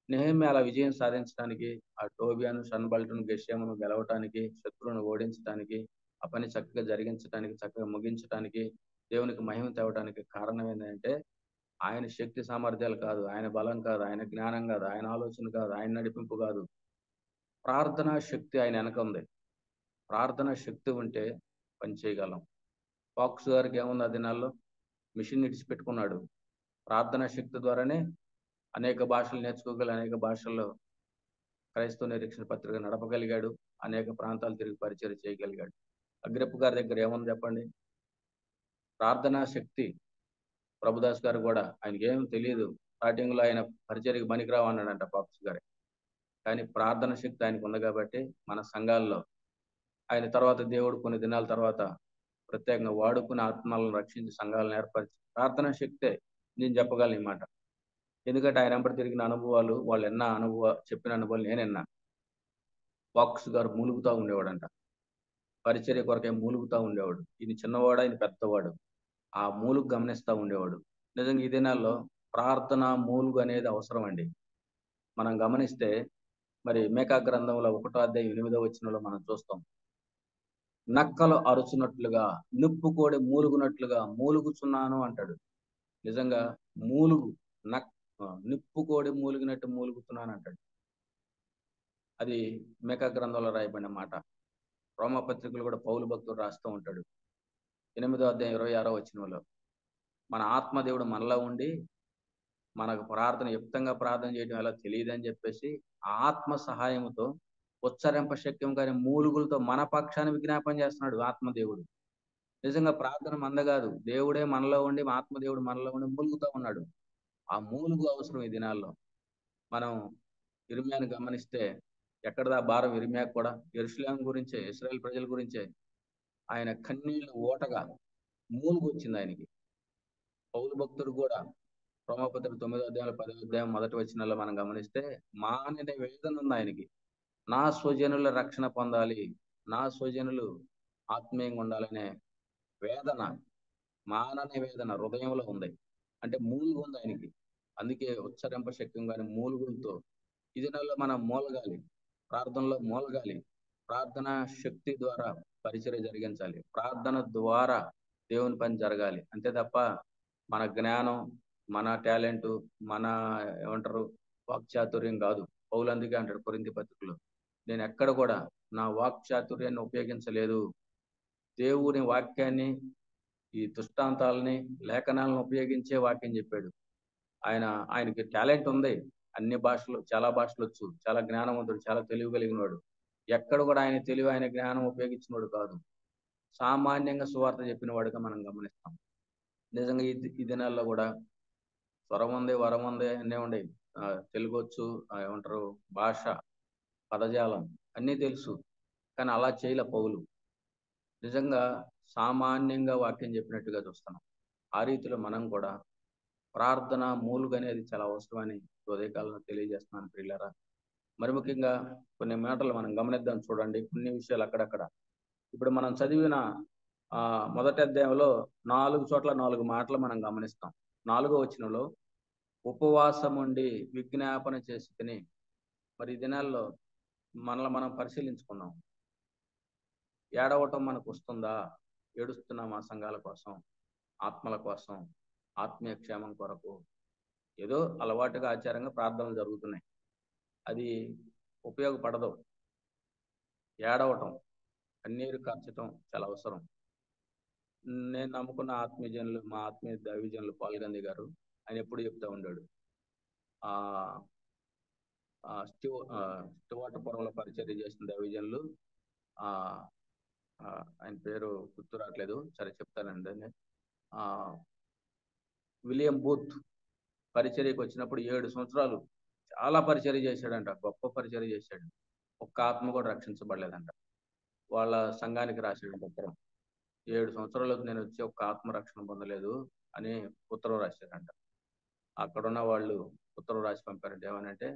నెహెమ్యా అలా విజయం సాధించడానికి, ఆ టోబియాను, సన్బల్టును, గెషెమును గెలవటానికి, శత్రువును ఓడించడానికి, ఆ పని చక్కగా జరిగించడానికి, చక్కగా ముగించడానికి, దేవునికి మహిమ తేవడానికి కారణం ఏంటంటే ఆయన శక్తి సామర్థ్యాలు కాదు, ఆయన బలం కాదు, ఆయన జ్ఞానం కాదు, ఆయన ఆలోచన కాదు, ఆయన నడిపింపు కాదు, ప్రార్థనా శక్తి ఆయన వెనక ఉంది. ప్రార్థనా శక్తి ఉంటే పని చేయగలం. ఫాక్స్ గారికి ఏముంది, ఆ దినాల్లో మిషన్ ఇడిచిపెట్టుకున్నాడు. ప్రార్థనా శక్తి ద్వారానే అనేక భాషలు నేర్చుకోగలి, అనేక భాషల్లో క్రైస్తవ నిరీక్షణ పత్రిక నడపగలిగాడు, అనేక ప్రాంతాలు తిరిగి పరిచయం చేయగలిగాడు. అగ్రిప్ప గారి దగ్గర ఏముంది చెప్పండి? ప్రార్థనా శక్తి. ప్రభుదాస్ గారు కూడా ఆయనకి ఏం తెలియదు, స్టార్టింగ్ లో ఆయన పరిచర్యకి పనికిరావు అన్నాడంట ఫాక్స్ గారి. కానీ ప్రార్థన శక్తి ఆయనకు ఉంది కాబట్టి మన సంఘాల్లో ఆయన తర్వాత దేవుడు కొన్ని దినాల తర్వాత ప్రత్యేకంగా వాడుకుని ఆత్మలను రక్షించి సంఘాలను ఏర్పరిచి ప్రార్థనా శక్తే నేను చెప్పగలను ఈ మాట. ఎందుకంటే ఆయన వెంబడి తిరిగిన అనుభవాలు, వాళ్ళు చెప్పిన అనుభవాలు నేను విన్నా. ఫాక్స్ గారు మూలుగుతూ ఉండేవాడంట, పరిచర్య కొరకే మూలుగుతూ ఉండేవాడు. ఈయన చిన్నవాడు, ఆయన పెద్దవాడు, ఆ మూలుగు గమనిస్తూ ఉండేవాడు. నిజంగా ఈ దినాల్లో ప్రార్థన మూలుగు అనేది అవసరం అండి. మనం గమనిస్తే మరి మేకా గ్రంథంలో 1వ అధ్యాయం 8వ వచనంలో మనం చూస్తాం, నక్కలు అరుచున్నట్లుగా, నిప్పుకోడి మూలుగునట్లుగా మూలుగుచున్నాను అంటాడు. నిజంగా నిప్పుకోడి మూలిగినట్టు మూలుగుతున్నాను అంటాడు. అది మేకా గ్రంథంలో రాయబడిన మాట. రోమపత్రికలు కూడా పౌలు భక్తుడు రాస్తూ ఉంటాడు 8వ అధ్యాయం 26వ వచనంలో, మన ఆత్మదేవుడు మనలో ఉండి మనకు యుక్తంగా ప్రార్థన చేయడం ఎలా తెలియదని చెప్పేసి ఆత్మ సహాయంతో ఉచ్చరింప శక్యం కానీ మూలుగులతో మన పక్షాన్ని విజ్ఞాపన చేస్తున్నాడు ఆత్మదేవుడు. నిజంగా ప్రార్థన మంద కాదు, దేవుడే మనలో ఉండి, ఆత్మదేవుడు మనలో ఉండి మూలుగుతూ ఉన్నాడు. ఆ మూలుగు అవసరం ఈ దినాల్లో. మనం ఇర్మియాను గమనిస్తే ఎక్కడదా భారం ఇర్మియాకు కూడా, యెరూషలేము గురించే, ఇశ్రాయేల్ ప్రజల గురించే ఆయన కన్నీళ్లు ఓటగా మూలుగు వచ్చింది ఆయనకి. పౌలు భక్తుడు కూడా రోమపత్రిక 9వ అధ్యాయం 10వ అధ్యాయం 1వ వచనంలో మనం గమనిస్తే మానని వేదన ఉంది ఆయనకి. నా స్వజనుల రక్షణ పొందాలి, నా స్వజనులు ఆత్మీయంగా ఉండాలనే వేదన, మానని వేదన హృదయంలో ఉంది. అంటే మూలుగు ఉంది ఆయనకి. అందుకే ఉచ్చరింప శక్యం కానీ మూలుగులతో ఈ దినాల్లో మనం మూలగాలి, ప్రార్థనలో మూలగాలి. ప్రార్థన శక్తి ద్వారా పరిచర్య జరిగించాలి, ప్రార్థన ద్వారా దేవుని పని జరగాలి. అంతే తప్ప మన జ్ఞానం, మన టాలెంట్, మన వాక్చాతుర్యం కాదు. పౌలు అందుకే అంటాడు కొరింథీ పత్రికలో, నేను ఎక్కడ కూడా నా వాక్చాతుర్యాన్ని ఉపయోగించలేదు. దేవుని వాక్యాన్ని, ఈ దృష్టాంతాలని, లేఖనాలను ఉపయోగించే వాక్యం చెప్పాడు. ఆయనకి టాలెంట్ ఉంది, అన్ని భాషలు, చాలా భాషలు వచ్చు, చాలా జ్ఞానవంతుడు, చాలా తెలివి కలిగిన వాడు. ఎక్కడ కూడా ఆయన తెలివి, ఆయన జ్ఞానం ఉపయోగించినవాడు కాదు. సామాన్యంగా సువార్త చెప్పిన వాడుగా మనం గమనిస్తాం. నిజంగా ఈ దినాల్లో కూడా స్వరం ఉంది, వరం ఉంది, అన్నీ ఉండేవి. తెలుగు వచ్చు, ఏమంటారు, భాష, పదజాలం అన్నీ తెలుసు, కానీ అలా చేయలే పౌలు. నిజంగా సామాన్యంగా వాక్యం చెప్పినట్టుగా చూస్తున్నాం. ఆ రీతిలో మనం కూడా ప్రార్థన మూలుగు అనేది చాలా అవసరమని ఉదయకాలంలో తెలియజేస్తున్నాను ప్రియులారా. మరి ముఖ్యంగా కొన్ని మాటలు మనం గమనిద్దాం. చూడండి, కొన్ని విషయాలు అక్కడక్కడ. ఇప్పుడు మనం చదివిన మొదటి అధ్యాయంలో 4 చోట్ల 4 మాటలు మనం గమనిస్తాం. 4వ వచనంలో ఉపవాసం ఉండి విజ్ఞాపన చేసి తిని. మరి ఈ దినాల్లో మనల్ని మనం పరిశీలించుకున్నాం. ఏడవటం మనకు వస్తుందా? ఏడుస్తున్నాం ఆ సంఘాల కోసం, ఆత్మల కోసం, ఆత్మీయ క్షేమం కొరకు. ఏదో అలవాటుగా ఆచారంగా ప్రార్థనలు జరుగుతున్నాయి, అది ఉపయోగపడదు. ఏడవటం, కన్నీరు కార్చటం చాలా అవసరం. నేను నమ్ముకున్న ఆత్మీయజనులు, మా ఆత్మీయ దైవజనులు పాల్గంది గారు, ఆయన ఎప్పుడు చెప్తా ఉండాడు, స్టివాటపురంలో పరిచర్య చేసిన దైవజనులు, ఆయన పేరు గుర్తు రావట్లేదు, సరే చెప్తానండి. విలియం బూత్ పరిచర్యకు వచ్చినప్పుడు 7 సంవత్సరాలు చాలా పరిచర్య చేశాడంట, గొప్ప పరిచర్య చేశాడు. ఒక్క ఆత్మ కూడా రక్షించబడలేదంట. వాళ్ళ సంఘానికి రాశాడు ఉత్తరం, 7 సంవత్సరాలకు నేను వచ్చి ఒక్క ఆత్మ రక్షణ పొందలేదు అని ఉత్తరం రాశారంట. అక్కడున్న వాళ్ళు ఉత్తరం రాసి పంపారంటే ఏమనంటే,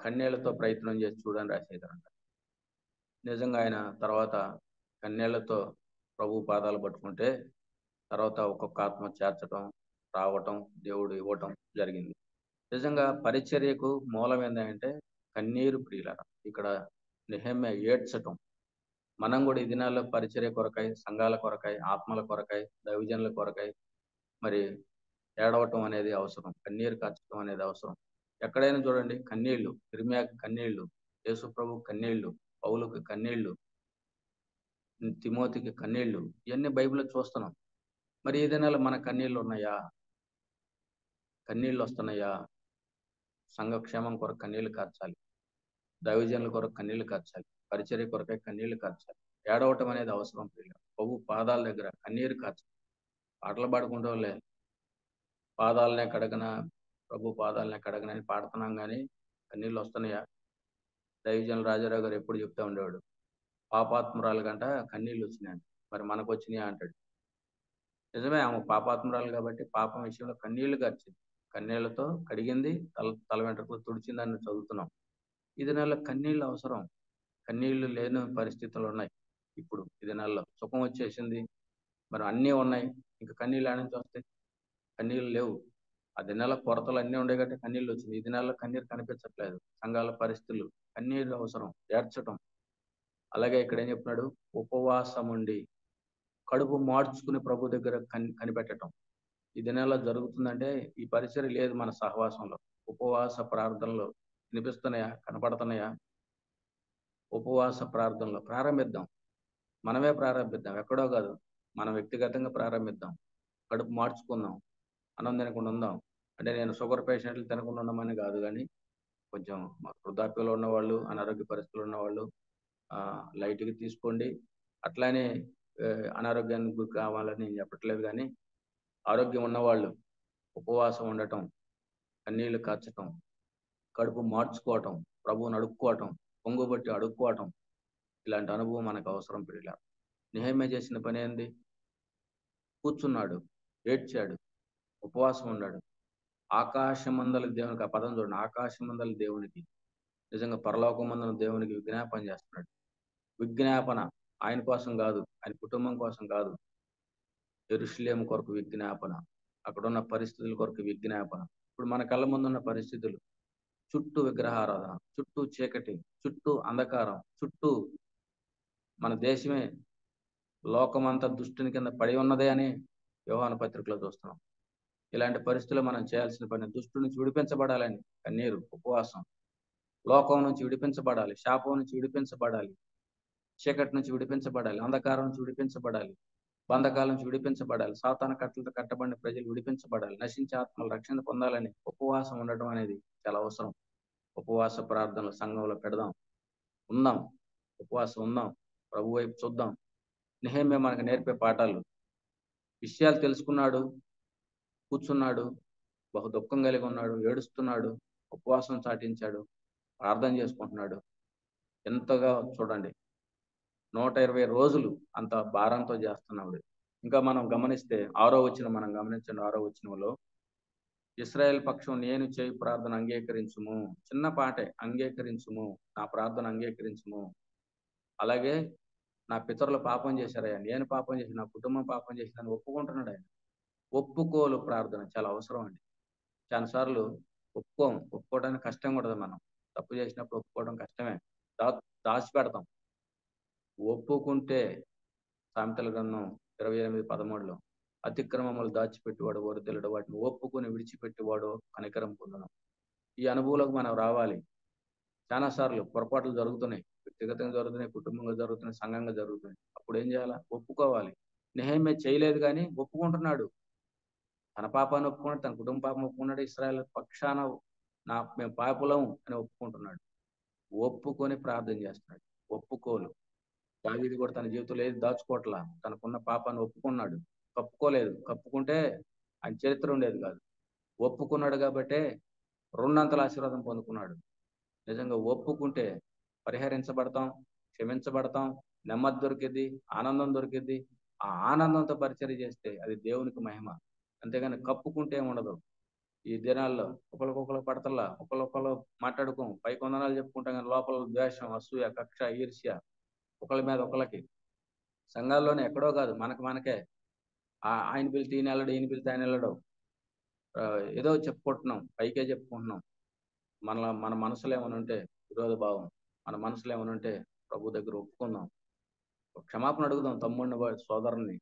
కన్యలతో ప్రయత్నం చేసి చూడని రాసేదారంట. నిజంగా ఆయన తర్వాత కన్యలతో ప్రభు పాదాలు పట్టుకుంటే తర్వాత ఒక్కొక్క ఆత్మ చేర్చడం, రావటం, దేవుడు ఇవ్వటం జరిగింది. నిజంగా పరిచర్యకు మూలం ఏంటంటే కన్నీరు ప్రియులారా. ఇక్కడ నెహెమ్యా ఏడ్చటం. మనం కూడా ఈ దినాల్లో పరిచర్య కొరకై, సంఘాల కొరకై, ఆత్మల కొరకై, దైవజనుల కొరకై మరి ఏడవటం అనేది అవసరం, కన్నీరు కార్చడం అనేది అవసరం. ఎక్కడైనా చూడండి కన్నీళ్లు. ఇర్మియాకి కన్నీళ్లు, యేసు ప్రభు కన్నీళ్లు, పౌలుకి కన్నీళ్లు, తిమోతికి కన్నీళ్లు, ఇవన్నీ బైబిల్లో చూస్తున్నాం. మరి ఈ దినాల్లో మన కన్నీళ్లు ఉన్నాయా? కన్నీళ్లు వస్తున్నాయా? సంఘక్షేమం కొరకు కన్నీళ్లు కార్చాలి, దైవజనుల కొరకు కన్నీళ్లు కార్చాలి, పరిచర్య కొరకై కన్నీళ్లు కార్చాలి. ఏడవటం అనేది అవసరం. ప్రభు పాదాల దగ్గర కన్నీరు కార్చాలి. పాటలు పాడుకుంటూ పాదాలనే కడగన, ప్రభు పాదాలనే కడగనని పాడుతున్నాం, కానీ కన్నీళ్ళు వస్తున్నాయా? దైవజనులు రాజారావు గారు ఎప్పుడు చెప్తా ఉండేవాడు, పాపాత్మురాలు గంట కన్నీళ్ళు వచ్చినాయంట, మరి మనకు వచ్చినాయా అంటాడు. నిజమే, ఆమె పాపాత్మురాలు కాబట్టి పాపం విషయంలో కన్నీళ్లు కార్చింది, కన్నీళ్లతో కడిగింది, తల వెంట్రుకలు తుడిచిందని చదువుతున్నాం. ఈ దినాల్లో కన్నీళ్ళు అవసరం. కన్నీళ్లు లేని పరిస్థితులు ఉన్నాయి. ఇప్పుడు ఈ దినాల్లో సుఖం వచ్చేసింది, మరి అన్నీ ఉన్నాయి, ఇంకా కన్నీళ్ళు ఆడ నుంచి వస్తాయి? కన్నీళ్ళు లేవు. ఆ దినాల్లో కొరతలు అన్నీ ఉండే కాబట్టి కన్నీళ్ళు వచ్చింది. ఈ దినాల్లో కన్నీరు కనిపించట్లేదు. సంఘాల పరిస్థితులు, కన్నీరు అవసరం, ఏడ్చటం. అలాగే ఇక్కడ ఏం చెప్తున్నాడు, ఉపవాసం ఉండి కడుపు మార్చుకుని ప్రభు దగ్గర కనిపెట్టడం. ఈ దినాల్లో జరుగుతుందంటే ఈ పరిచర్య లేదు మన సహవాసంలో. ఉపవాస ప్రార్థనలు వినిపిస్తున్నాయా? కనపడుతున్నాయా? ఉపవాస ప్రార్థనలో ప్రారంభిద్దాం, మనమే ప్రారంభిద్దాం, ఎక్కడో కాదు, మనం వ్యక్తిగతంగా ప్రారంభిద్దాం. కడుపు మార్చుకుందాం, అన్నం తినకుండా ఉందాం. అంటే నేను షుగర్ పేషెంట్లు తినకుండా ఉండమని కాదు, కానీ కొంచెం వృద్ధాప్యంలో ఉన్నవాళ్ళు, అనారోగ్య పరిస్థితులు ఉన్నవాళ్ళు లైట్గా తీసుకోండి. అట్లానే అనారోగ్యానికి గురి కావాలని నేను చెప్పట్లేదు, కానీ ఆరోగ్యం ఉన్నవాళ్ళు ఉపవాసం ఉండటం, కన్నీళ్లు కార్చటం, కడుపు మార్చుకోవటం, ప్రభువుని అడుక్కోవటం, పొంగుబట్టి అడుక్కోవటం, ఇలాంటి అనుభవం మనకు అవసరం. పిల్లలు నెహెమ్యా చేసిన పని ఏంది? కూర్చున్నాడు, ఏడ్చాడు, ఉపవాసం ఉన్నాడు. ఆకాశమందల దేవునికి, ఆ పదం చూడండి, ఆకాశమందల దేవునికి, నిజంగా పరలోకమందున దేవునికి విజ్ఞాపన చేస్తున్నాడు. విజ్ఞాపన ఆయన కోసం కాదు, ఆయన కుటుంబం కోసం కాదు, యెరూషలేము కొరకు విజ్ఞాపన, అక్కడున్న పరిస్థితుల కొరకు విజ్ఞాపన. ఇప్పుడు మన కళ్ళ ముందున్న పరిస్థితులు, చుట్టూ విగ్రహారాధన, చుట్టూ చీకటి, చుట్టూ అంధకారం, చుట్టూ మన దేశమే లోకమంతా దుష్టుని కింద పడి ఉన్నదే అని యోహాను పత్రికలో చూస్తున్నాం. ఇలాంటి పరిస్థితుల్లో మనం చేయాల్సిన పని దుష్టు నుంచి విడిపించబడాలని కన్నీరు, ఉపవాసం, లోకం నుంచి విడిపించబడాలి, శాపం నుంచి విడిపించబడాలి, చీకటి నుంచి విడిపించబడాలి, అంధకారం నుంచి విడిపించబడాలి, బంధకాల నుంచి విడిపించబడాలి, సాతాన కట్టలతో కట్టబడిన ప్రజలు విడిపించబడాలి, నశించే ఆత్మలు రక్షణ పొందాలని ఉపవాసం ఉండటం అనేది చాలా అవసరం. ఉపవాస ప్రార్థనలు సంఘంలో పెడదాం, ఉందాం, ఉపవాసం ఉందాం, ప్రభు వైపు చూద్దాం. నెహెమ్యా మనకు నేర్పే పాఠాలు, విషయాలు తెలుసుకున్నాడు, కూర్చున్నాడు, బహు దుఃఖం కలిగి ఉన్నాడు, ఏడుస్తున్నాడు, ఉపవాసం చాటించాడు, ప్రార్థన చేసుకుంటున్నాడు. ఎంతగా చూడండి, 120 రోజులు అంత భారంతో చేస్తున్నాడు. ఇంకా మనం గమనిస్తే 6వ వచనం మనం గమనించండి. 6వ వచనంలో ఇశ్రాయేల్ పక్షం నేను చేయి ప్రార్థన అంగీకరించుము, చిన్న పాటే, అంగీకరించుము, నా ప్రార్థన అంగీకరించుము. అలాగే నా పితరులు పాపం చేశారయ్యా, నేను పాపం చేసి, నా కుటుంబం పాపం చేసిందని ఒప్పుకుంటున్నాడు ఆయన. ఒప్పుకోలు ప్రార్థన చాలా అవసరం అండి. చాలాసార్లు ఒప్పుకోవడానికి కష్టం కూడా. మనం తప్పు చేసినప్పుడు ఒప్పుకోవడం కష్టమే, దాచిపెడతాం. ఒప్పుకుంటే సామెతల గ్రంథం 28:13 అతిక్రమములు దాచిపెట్టేవాడు వరదలుడు, వాటిని ఒప్పుకొని విడిచిపెట్టేవాడు కనికరం పొందను. ఈ అనుభవంలోకి మనం రావాలి. చాలా సార్లు పొరపాట్లు జరుగుతున్నాయి, వ్యక్తిగతంగా జరుగుతున్నాయి, కుటుంబంగా జరుగుతున్నాయి, సంఘంగా జరుగుతున్నాయి. అప్పుడు ఏం చేయాలా? ఒప్పుకోవాలి. నెహెమ్యా చేయలేదు కానీ ఒప్పుకుంటున్నాడు. తన పాపాన్ని ఒప్పుకున్నాడు, తన కుటుంబ పాపం ఒప్పుకున్నాడు, ఇశ్రాయేల్ పక్షాన మేము పాపులం అని ఒప్పుకుంటున్నాడు. ఒప్పుకొని ప్రార్థన చేస్తున్నాడు. ఒప్పుకోలు. దావీదు కూడా తన జీవితంలో ఏది దాచుకోవట్లా, తనకున్న పాపాన్ని ఒప్పుకున్నాడు. కప్పుకోలేదు. కప్పుకుంటే ఆయన చరిత్ర ఉండేది కాదు. ఒప్పుకున్నాడు కాబట్టే 2 ఆశీర్వాదం పొందుకున్నాడు. నిజంగా ఒప్పుకుంటే పరిహరించబడతాం, క్షమించబడతాం, నెమ్మది దొరికిద్ది, ఆనందం దొరికిద్ది. ఆ ఆనందంతో పరిచర్య చేస్తే అది దేవునికి మహిమ. అంతేగాని కప్పుకుంటే ఏముండదు. ఈ దినాల్లో ఒకరికొకరు పడతల్లా, ఒకరు మాట్లాడుకోం, పై కొందనాలు చెప్పుకుంటాం కానీ లోపల ద్వేషం, అసూయ, కక్ష, ఈర్ష్య, ఒకరి మీద ఒకరికి. సంఘాల్లోనే ఎక్కడో కాదు, మనకే ఆయన పిలితే ఈయన వెళ్ళడు, ఈయన పిలితే ఆయన వెళ్ళడు. ఏదో చెప్పుకుంటున్నాం, పైకే చెప్పుకుంటున్నాం. మన మనసులో ఏమైనా ఉంటే విరోధ భావం, మన మనసులో ఏమైనా ఉంటే ప్రభు దగ్గర ఒప్పుకుందాం, క్షమాపణ అడుగుదాం. తమ్ముడిని, సోదరుని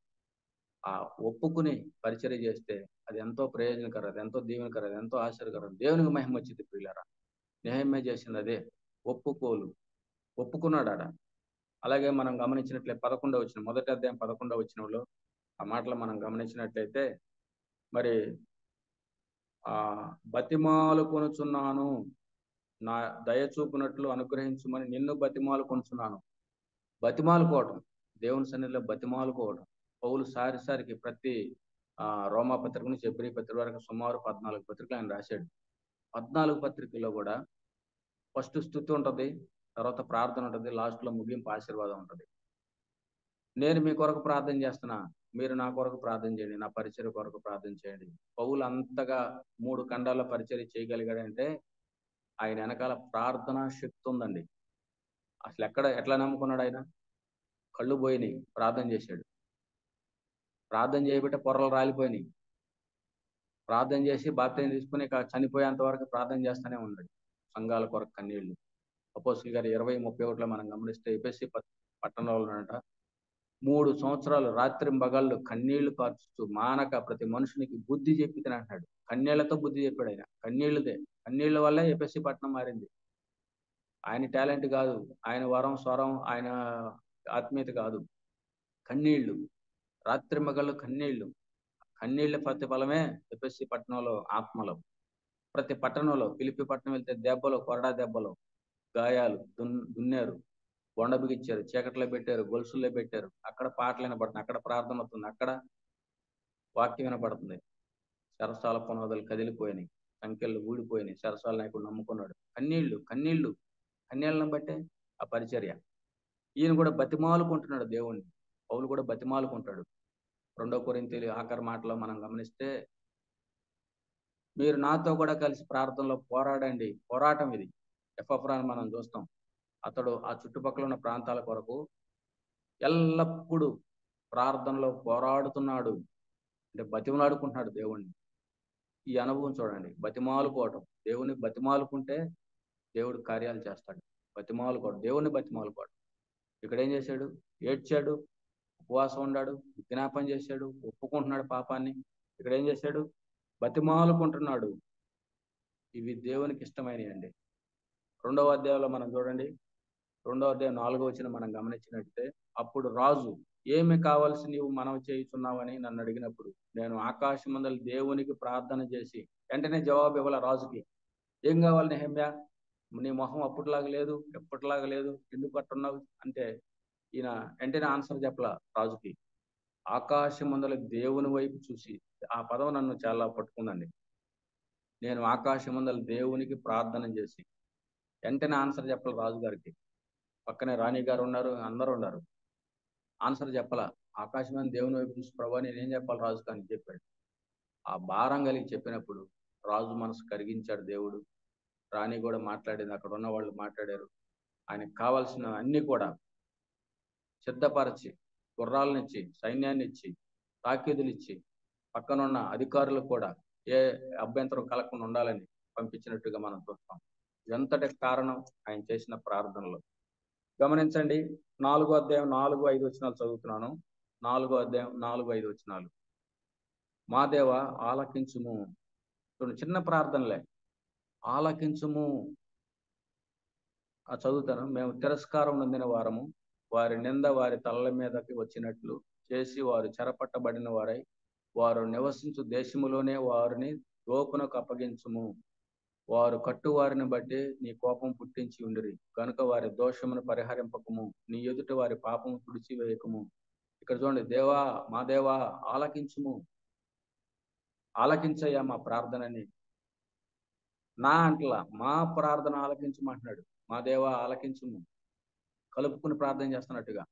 ఆ ఒప్పుకుని పరిచర్య చేస్తే అది ఎంతో ప్రయోజనకరం, అది ఎంతో దీవెనకరం, అది ఎంతో ఆశ్చర్యకరం, దేవునికి మహిమ వచ్చింది. ప్రియులారా, నెహెమ్యా చేసింది అదే, ఒప్పుకోలు. ఒప్పుకున్నాడు ఆడ. అలాగే మనం గమనించినట్లే 11వ వచనం, మొదటి అధ్యాయం 11వ వచనంలో ఆ మాటలు మనం గమనించినట్లయితే, మరి బతిమాలు కొనుచున్నాను, నా దయ చూపునట్లు అనుగ్రహించుమని నిన్ను బతిమాలు కొనుచున్నాను. బతిమాలుకోవటం, దేవుని సన్నిధిలో బతిమాలుకోవటం. పౌలు సారికి ప్రతి రోమా పత్రిక నుంచి హెబ్రీ పత్రిక వరకు సుమారు 14 పత్రికలు ఆయన రాశాడు. 14 పత్రికల్లో కూడా ఫస్ట్ స్తుతి ఉంటుంది, తర్వాత ప్రార్థన ఉంటుంది, లాస్ట్ లో ముగింపు ఆశీర్వాదం ఉంటుంది. నేను మీ కొరకు ప్రార్థన చేస్తున్నా, మీరు నా కొరకు ప్రార్థన చేయండి, నా పరిచర్య కొరకు ప్రార్థన చేయండి. పౌలు అంతగా 3 ఖండాల పరిచర్య చేయగలిగాడంటే ఆయన వెనకాల ప్రార్థనా శక్తి ఉందండి. అసలు ఎట్లా నమ్ముకున్నాడు ఆయన? కళ్ళు పోయినాయి, ప్రార్థన చేశాడు. ప్రార్థన చేయబట్టే పొరలు రాలిపోయినాయి. ప్రార్థన చేసి బాప్తిజం తీసుకుని చనిపోయేంత వరకు ప్రార్థన చేస్తూనే ఉన్నాడు. సంఘాల కొరకు కన్నీళ్లు. అపోస్తలుల గారు 20:31 మనం గమనిస్తే, ఎఫెసీ పట్టణంలో ఉన్నట 3 సంవత్సరాలు రాత్రింబగళ్ళు కన్నీళ్లు కార్చుతూ మానక ప్రతి మనుషునికి బుద్ధి చెప్పి అంటున్నాడు. కన్నీళ్లతో బుద్ధి చెప్పాడు ఆయన. కన్నీళ్ల వల్లే ఎఫెసీ పట్టణం మారింది. ఆయన టాలెంట్ కాదు, ఆయన వరం, స్వరం, ఆయన ఆత్మీయత కాదు. కన్నీళ్లు, రాత్రింబగళ్ళు కన్నీళ్ల ప్రతిఫలమే ఎఫెసీ పట్టణంలో ఆత్మలో. ప్రతి పట్టణంలో, ఫిలిప్పి పట్టణం వెళ్తే దెబ్బలు, కొరడా దెబ్బలు, గాయాలు, దున్నారు, బొండ బిగించారు, చీకట్లో పెట్టారు, గొలుసుల్లో పెట్టారు. అక్కడ పాటలు వినపడుతుంది, అక్కడ ప్రార్థన అవుతుంది, అక్కడ వాక్యం వినపడుతుంది. సరసాల పునాదులు కదిలిపోయినాయి, సంఖ్యలు ఊడిపోయినాయి, సరసాల నాయకుడు నమ్ముకున్నాడు. కన్నీళ్ళను బట్టే ఆ పరిచర్య. ఈయన కూడా బతిమాలుకుంటున్నాడు దేవుణ్ణి. పౌలు కూడా బతిమాలుకుంటాడు. 2 కొరింథీయుల ఆఖరి మాటలో మనం గమనిస్తే, మీరు నాతో కూడా కలిసి ప్రార్థనలో పోరాడండి. పోరాటం ఇది. ఎపఫ్రాను మనం చూస్తాం. అతడు ఆ చుట్టుపక్కల ఉన్న ప్రాంతాల కొరకు ఎల్లప్పుడూ ప్రార్థనలో పోరాడుతున్నాడు. అంటే బతిమలాడుకుంటున్నాడు దేవుణ్ణి. ఈ అనుభవం చూడండి, బతిమాలుకోవటం. దేవుని బతిమాలుకుంటే దేవుడు కార్యాలు చేస్తాడు. బతిమాలుకోవడం, దేవుణ్ణి బతిమాలుకోవడం. ఇక్కడ ఏం చేశాడు? ఏడ్చాడు, ఉపవాసం ఉన్నాడు, విజ్ఞాపన చేశాడు, ఒప్పుకుంటున్నాడు పాపాన్ని. ఇక్కడ ఏం చేశాడు? బతిమాలుకుంటున్నాడు. ఇవి దేవునికి ఇష్టమైనవి అండి. 2వ అధ్యాయంలో మనం చూడండి, 2వ అధ్యాయం 4వ వచనం మనం గమనించినట్లయితే, అప్పుడు రాజు, ఏమి కావలసి నీవు మనవి చేయుచున్నావని నన్ను అడిగినప్పుడు నేను ఆకాశమందలి దేవునికి ప్రార్థన చేసి, వెంటనే జవాబు ఇవ్వాల రాజుకి. ఏం కావాలి నెహెమ్యా? నీ మొహం అప్పటిలాగా లేదు, ఎప్పటిలాగా లేదు, ఎందుకు అట్టున్నావు అంటే ఈయన వెంటనే ఆన్సర్ చెప్పలా రాజుకి. ఆకాశమందలి దేవుని వైపు చూసి, ఆ పదం నన్ను చాలా పట్టుకుందండి. నేను ఆకాశమందలి దేవునికి ప్రార్థన చేసి, వెంటనే ఆన్సర్ చెప్పాలి రాజుగారికి. పక్కనే రాణి గారు ఉన్నారు, అందరూ ఉన్నారు. ఆన్సర్ చెప్పాల. ఆకాశమైన దేవుని వైపు చూసి, ప్రభా నేనేం చెప్పాలి రాజు అని చెప్పాడు. ఆ భారం కలిగి చెప్పినప్పుడు రాజు మనసు కరిగించాడు దేవుడు. రాణి కూడా మాట్లాడింది, అక్కడ ఉన్న వాళ్ళు మాట్లాడారు. ఆయనకు కావాల్సిన అన్ని కూడా సిద్ధపరచి, గుర్రాలనిచ్చి, సైన్యాన్ని ఇచ్చి, తాకీదులు ఇచ్చి, పక్కనున్న అధికారులు కూడా ఏ అభ్యంతరం కలగకుండా ఉండాలని పంపించినట్టుగా మనం చూస్తాం. ఎంతటి కారణం ఆయన చేసిన ప్రార్థనలో. గమనించండి, 4వ అధ్యాయం 4, 5 వచనాలు చదువుతున్నాను. 4వ అధ్యాయం 4, 5 వచనాలు. మా దేవ ఆలకించుము. చిన్న ప్రార్థనలే, ఆలకించుము. చదువుతాను. మేము తిరస్కారం నొందిన వారము, వారి నింద వారి తలల మీదకి వచ్చినట్లు చేసి వారు చెరపట్టబడిన వారై వారు నివసించు దేశములోనే వారిని దోపునకు అప్పగించుము. వారు కట్టువారిని బట్టి నీ కోపం పుట్టించి ఉండిరి కనుక వారి దోషమును పరిహరింపకము, నీ ఎదుట వారి పాపము తుడిచివేయకము. ఇక్కడ చూడండి, దేవా మా దేవా ఆలకించుము, ఆలకించయ్యా మా ప్రార్థనని. నా అంటలా, మా ప్రార్థన ఆలకించమంటున్నాడు. మా దేవా ఆలకించుము, కలుపుకుని ప్రార్థన చేస్తున్నట్టుగా.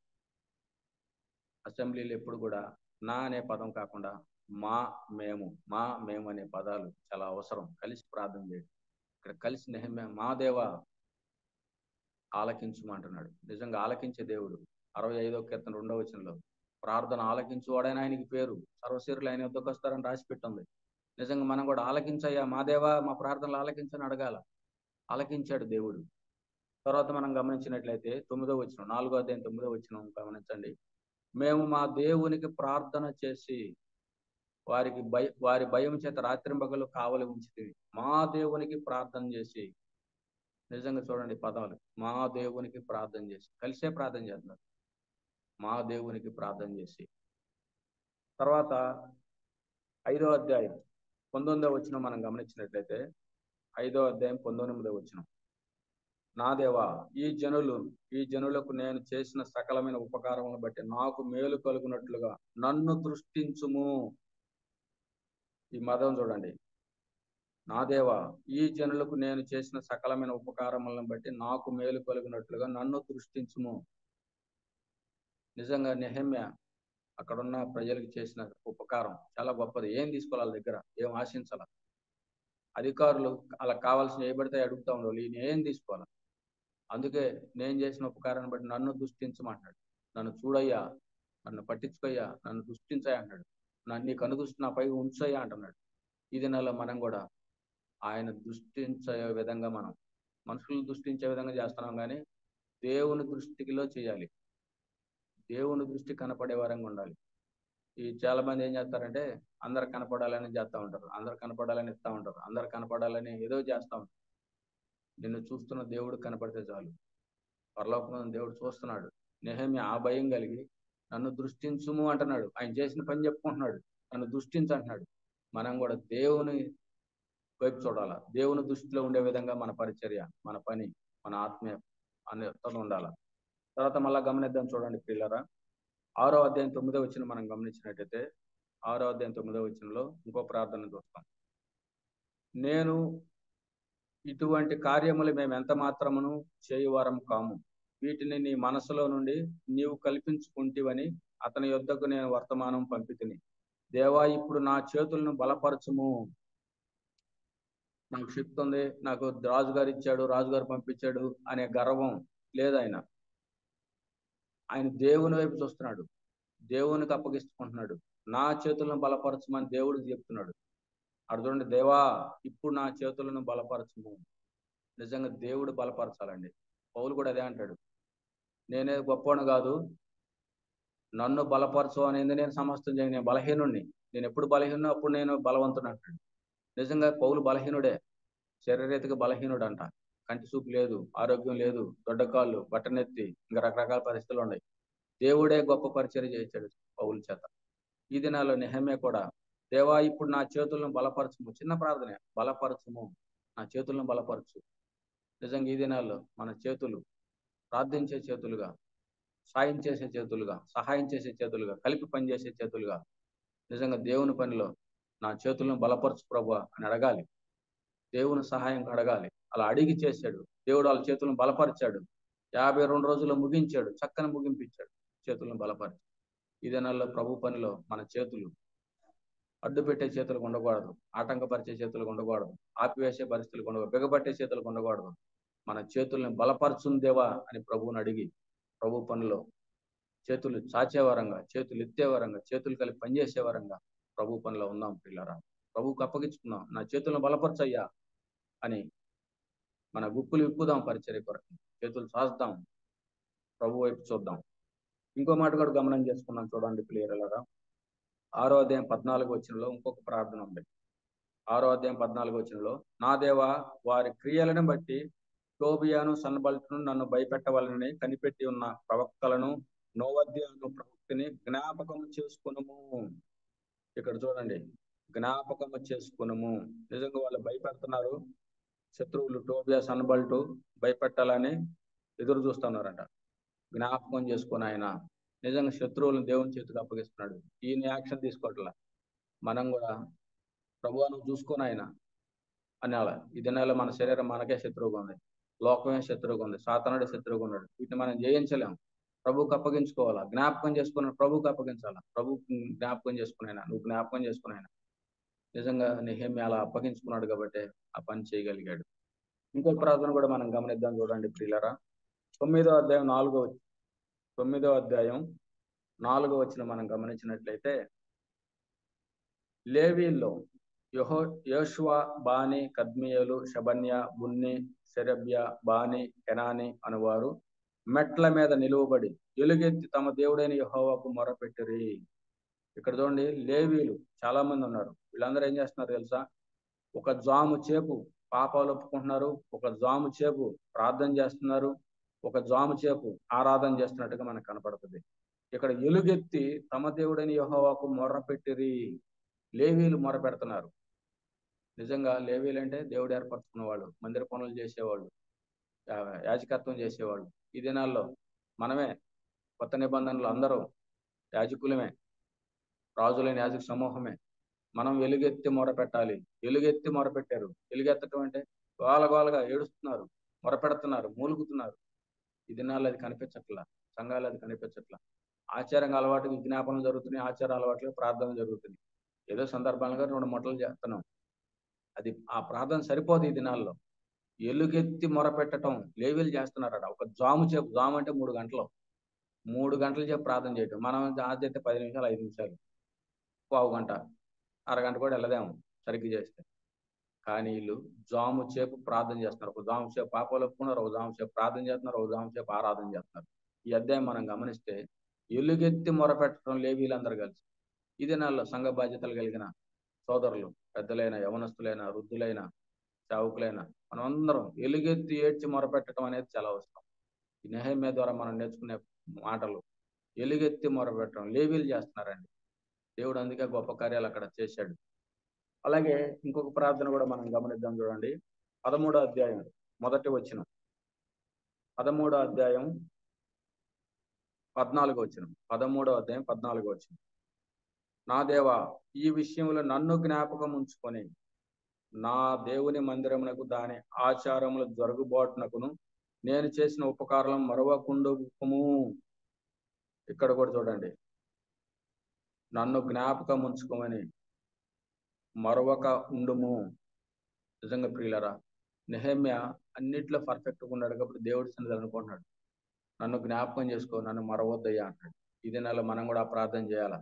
అసెంబ్లీలు ఎప్పుడు కూడా నా అనే పదం కాకుండా మా మేము అనే పదాలు చాలా అవసరం. కలిసి ప్రార్థన చేయడం. ఇక్కడ కలిసి నెహెమ్యా మా దేవా ఆలకించుమంటున్నాడు. నిజంగా ఆలకించే దేవుడు. 65వ కీర్తన 2వ వచనంలో ప్రార్థన ఆలకించువాడని ఆయనకి పేరు. సర్వశరీరులు ఆయన వద్దకు వస్తారని రాసి పెట్టింది. నిజంగా మనం కూడా ఆలకించయ్యా మా దేవా మా ప్రార్థనలు ఆలకించని అడగాల. ఆలకించాడు దేవుడు. తర్వాత మనం గమనించినట్లయితే 9వ వచనం, 4వ అధ్యాయం 9వ వచనం గమనించండి. మేము మా దేవునికి ప్రార్థన చేసి వారి భయం చేత రాత్రింబగలు కావలి ఉంచితివి. మా దేవునికి ప్రార్థన చేసి. నిజంగా చూడండి పదాలు, మా దేవునికి ప్రార్థన చేసి. కలిసే ప్రార్థన చేస్తున్నారు. మా దేవునికి ప్రార్థన చేసి. తర్వాత 5వ అధ్యాయం 19వ వచనం మనం గమనించినట్లయితే, 5వ అధ్యాయం 19వ వచనం. నా దేవా ఈ జనులకు నేను చేసిన సకలమైన ఉపకారములను బట్టి నాకు మేలు కలుగునట్లుగా నన్ను దృష్టించుము. ఈ మదం చూడండి. నా దేవా ఈ జనులకు నేను చేసిన సకలమైన ఉపకారములను బట్టి నాకు మేలు కలుగునట్లుగా నన్ను దృష్టించుము. నిజంగా నెహెమ్యా అక్కడున్న ప్రజలకు చేసిన ఉపకారం చాలా గొప్పది. ఏం తీసుకోవాలి దగ్గర, ఏం ఆశించాల. అధికారులు అలా కావాల్సిన ఏ పడితే అడుగుతా ఉండవు, ఈయన ఏం తీసుకోవాలి. అందుకే నేను చేసిన ఉపకారాన్ని బట్టి నన్ను దృష్టించమంటున్నాడు. నన్ను చూడయ్యా, నన్ను పట్టించుకోయ్యా, నన్ను దృష్టించయ్యా అంటాడు. నీ కనుదృష్టి నాపై ఉంచయ్యా అంటున్నాడు. ఈ దినాల్లో మనం కూడా ఆయన దృష్టించే విధంగా, మనం మనుషులను దృష్టించే విధంగా చేస్తున్నాం, కానీ దేవుని దృష్టిలో చేయాలి. దేవుని దృష్టి కనపడే వరంగా ఉండాలి. ఈ చాలా మంది ఏం చేస్తారంటే అందరు కనపడాలని చేస్తూ ఉంటారు, అందరు కనపడాలని ఇస్తూ ఉంటారు, అందరు కనపడాలని ఏదో చేస్తూ ఉంటారు. నిన్ను చూస్తున్న దేవుడు కనపడితే చాలు. పరలోకం దేవుడు చూస్తున్నాడు. నెహెమ్యా ఆ భయం కలిగి నన్ను దృష్టించుము అంటున్నాడు. ఆయన చేసిన పని చెప్పుకుంటున్నాడు, నన్ను దృష్టించు అంటున్నాడు. మనం కూడా దేవుని వైపు చూడాలా. దేవుని దృష్టిలో ఉండే విధంగా మన పరిచర్య, మన పని, మన ఆత్మీయ అన్ని ఉండాలి. తర్వాత మళ్ళా గమనిద్దాం. చూడండి పిల్లరా, 6వ అధ్యాయం 9వ వచనం మనం గమనించినట్టయితే, 6వ అధ్యాయం 9వ వచనంలో ఇంకో ప్రార్థన చూస్తాం. నేను ఇటువంటి కార్యములు మేము ఎంత మాత్రమును చేయువారం కాము, వీటిని నీ మనసులో నుండి నీవు కల్పించుకుంటివని అతని యొద్దకు నేను వర్తమానం పంపితిని. దేవా ఇప్పుడు నా చేతులను బలపరచుము. నాకు శక్తి ఉంది, నాకు రాజుగారు ఇచ్చాడు, రాజుగారు పంపించాడు అనే గర్వం లేదు. ఆయన దేవుని వైపు చూస్తున్నాడు, దేవునికి అప్పగిస్తుంటున్నాడు. నా చేతులను బలపరచమని దేవుడికి చెప్తున్నాడు. అర్థండి, దేవా ఇప్పుడు నా చేతులను బలపరచము. నిజంగా దేవుడు బలపరచాలండి. పౌలు కూడా అదే అంటాడు, నేనే గొప్పవాడు కాదు, నన్ను బలపరచు అనేది నేను సమస్తం చేయను, నేను బలహీనుణ్ణి, నేను ఎప్పుడు బలహీనో అప్పుడు నేను బలవంతుడు అంటాడు. నిజంగా పౌలు బలహీనుడే, శరీరరీతిగా బలహీనుడు అంట. కంటి చూపు లేదు, ఆరోగ్యం లేదు, దొడ్డ కాళ్ళు, బట్టనెత్తి, ఇంకా రకరకాల పరిస్థితులు ఉన్నాయి. దేవుడే గొప్ప పరిచర్య చేశాడు పౌలు చేత. ఈ దినాల్లో నెహెమ్యా కూడా, దేవా ఇప్పుడు నా చేతులను బలపరచుము, చిన్న ప్రార్థనే, బలపరచుము, నా చేతులను బలపరచు. నిజంగా ఈ దినాల్లో మన చేతులు ప్రార్థించే చేతులుగా, సాయం చేసే చేతులుగా, సహాయం చేసే చేతులుగా, కలిపి పనిచేసే చేతులుగా, నిజంగా దేవుని పనిలో నా చేతులను బలపరచు ప్రభువా అని అడగాలి. దేవుని సహాయం అడగాలి. అలా అడిగి చేశాడు. దేవుడు వాళ్ళ చేతులను బలపరిచాడు. 52 రోజుల్లో ముగించాడు. చక్కని ముగింపించాడు. చేతులను బలపరిచి. ఈ దినాల్లో ప్రభు పనిలో మన చేతులు అడ్డు పెట్టే చేతులకు ఉండకూడదు, ఆటంకపరిచే చేతులకు ఉండకూడదు, ఆపివేసే పరిస్థితులకు ఉండకూడదు, బిగబట్టే చేతులకు ఉండకూడదు. మన చేతుల్ని బలపరచుందేవా అని ప్రభువుని అడిగి ప్రభు పనిలో చేతులు చాచేవారంగా, చేతులు ఎత్తేవారంగా, చేతులు కలిపి పనిచేసేవారంగా ప్రభు పనిలో ఉందాం పిల్లరా. ప్రభువుకు అప్పగించుకుందాం. నా చేతులను బలపరచయ్యా అని మన గుప్పులు విప్పుదాం పరిచర్య కొరకు. చేతులు చాచుదాం, ప్రభు వైపు చూద్దాం. ఇంకో మాట కూడా గమనం చేసుకున్నాం చూడండి ప్రియరా. 6వ అధ్యాయం 14వ వచనంలో ఇంకొక ప్రార్థన ఉంది. 6వ అధ్యాయం 14వ వచనంలో, నా దేవా వారి క్రియలను బట్టి టోబియాను సన్బల్టును నన్ను భయపెట్టవాలని కనిపెట్టి ఉన్న ప్రవక్తలను నోవద్యాను ప్రవక్తిని జ్ఞాపకం చేసుకునము. ఇక్కడ చూడండి, జ్ఞాపకం చేసుకునము. నిజంగా వాళ్ళు భయపెడుతున్నారు. శత్రువులు టోబియా సన్బల్టు భయపెట్టాలని ఎదురు చూస్తున్నారంట. జ్ఞాపకం చేసుకుని ఆయన నిజంగా శత్రువులను దేవుని చేతికి అప్పగిస్తున్నాడు. ఈయన యాక్షన్ తీసుకోవట్లా. మనం కూడా ప్రభువా నువ్వు చూసుకొని ఆయన అనాల. ఈ దినాల్లో మన శరీరం మనకే శత్రువుగా ఉంది, లోకమే శత్రువుగా ఉంది, సాతానుడే శత్రువుగా ఉన్నాడు. వీటిని మనం జయించలేం. ప్రభువుకి అప్పగించుకోవాలా, జ్ఞాపకం చేసుకుని ప్రభువుకి అప్పగించాలా. ప్రభువుకి జ్ఞాపకం చేసుకునైనా, నువ్వు జ్ఞాపకం చేసుకునైనా. నిజంగా నెహెమ్యా అలా అప్పగించుకున్నాడు కాబట్టి ఆ పని చేయగలిగాడు. ఇంకో ప్రార్థన కూడా మనం గమనిద్దాం చూడండి ప్రియులరా. 9వ అధ్యాయం 4వ వచనం మనం గమనించినట్లయితే, లేవీల్లో యోషువ, బాని, కద్మియలు, షబన్య, బున్ని, సెరబ్య, బాని, కెనాని అనువారు మెట్ల మీద నిలువబడి ఎలుగెత్తి తమ దేవుడైన యెహోవాకు మొరపెట్టిరి. ఇక్కడ చూడండి, లేవీలు చాలా మంది ఉన్నారు. వీళ్ళందరూ ఏం చేస్తున్నారు తెలుసా? ఒక జాము చేపు పాపాలు ఒప్పుకుంటున్నారు, ఒక జాము చేపు ప్రార్థన చేస్తున్నారు, ఒక జాము చేపు ఆరాధన చేస్తున్నట్టుగా మనకు కనపడుతుంది. ఇక్కడ ఎలుగెత్తి తమ దేవుడైన యెహోవాకు మొర్రపెట్టిరి. లేవీలు మొరపెడుతున్నారు. నిజంగా లేవీలు అంటే దేవుడు ఏర్పరచుకున్న వాళ్ళు, మందిర పనులు చేసేవాళ్ళు, యాజకత్వం చేసేవాళ్ళు. ఈ దినాల్లో మనమే కొత్త నిబంధనలు అందరూ యాజకులమే, రాజులైన యాజక సమూహమే. మనం ఎలుగెత్తి మొరపెట్టాలి. ఎలుగెత్తి మొరపెట్టారు. ఎలుగెత్తటం అంటే గోలగోలగా ఏడుస్తున్నారు, మొరపెడుతున్నారు, మూలుగుతున్నారు. ఈ దినాల్లో అది కనిపించట్లా, సంఘాలు అది కనిపించట్లా. ఆచారంగా అలవాటు విజ్ఞాపనలు జరుగుతున్నాయి, ఆచార అలవాట్లు ప్రార్థనలు జరుగుతున్నాయి. ఏదో సందర్భాలుగా 2 మొట్టలు చేస్తున్నాం. అది ఆ ప్రార్థన సరిపోదు. ఈ దినాల్లో ఎలుగెత్తి మొరపెట్టడం లేవీలు చేస్తున్నారట. ఒక జాము చేపు, జాము అంటే 3 గంటలు, 3 గంటల చేపు ప్రార్థన చేయటం. మనం ఆదైతే 10 నిమిషాలు, 5 నిమిషాలు, పావు గంట, అరగంట కూడా వెళ్ళదేమో సరిగ్గా చేస్తే. కానీ వీళ్ళు జాము చేపు ప్రార్థన చేస్తున్నారు. ఒక జాము చేపు పాపాలు ఒప్పుకున్నారు, ఒక జాము చేపు ప్రార్థన చేస్తున్నారు, ఒక జాము చేపు ఆరాధన చేస్తున్నారు. ఈ అధ్యాయం మనం గమనిస్తే ఎలుగెత్తి మొరపెట్టడం లేవీలందరూ కలిసి. ఈ దినాల్లో సంఘ బాధ్యతలు కలిగిన సోదరులు, పెద్దలైన, యవనస్తులైన, వృద్ధులైన, సేవకులైన మనమందరం ఎలుగెత్తి ఏడ్చి మొరపెట్టడం అనేది చాలా అవసరం. ఈ నెహెమ్యా ద్వారా మనం నేర్చుకునే మాటలు ఎలుగెత్తి మొరపెట్టడం లేవీలు చేస్తున్నారండి. దేవుడు అందుకే గొప్ప కార్యాలు అక్కడ చేశాడు. అలాగే ఇంకొక ప్రార్థన కూడా మనం గమనిద్దాం చూడండి. 13వ అధ్యాయం మొదటి వచనం, 13వ అధ్యాయం 14వ వచనం, 13వ అధ్యాయం 14వ వచనం. నా దేవా ఈ విషయంలో నన్ను జ్ఞాపకం ఉంచుకొని నా దేవుని మందిరమునకు దాని ఆచారముల జరుగుబాటునకును నేను చేసిన ఉపకారాలను మరవకుండుము. ఇక్కడ కూడా చూడండి, నన్ను జ్ఞాపకం ఉంచుకోమని మరొక ఉండుము. నిజంగా ప్రియులరా, నెహెమ్యా అన్నిట్లో పర్ఫెక్ట్గా ఉన్నాడు కాబట్టి దేవుడి సన్నిధి అనుకుంటున్నాడు. నన్ను జ్ఞాపకం చేసుకో, నన్ను మరవద్దయ్యా అంటాడు. ఈ దినాల్లో మనం కూడా ప్రార్థన చేయాలా.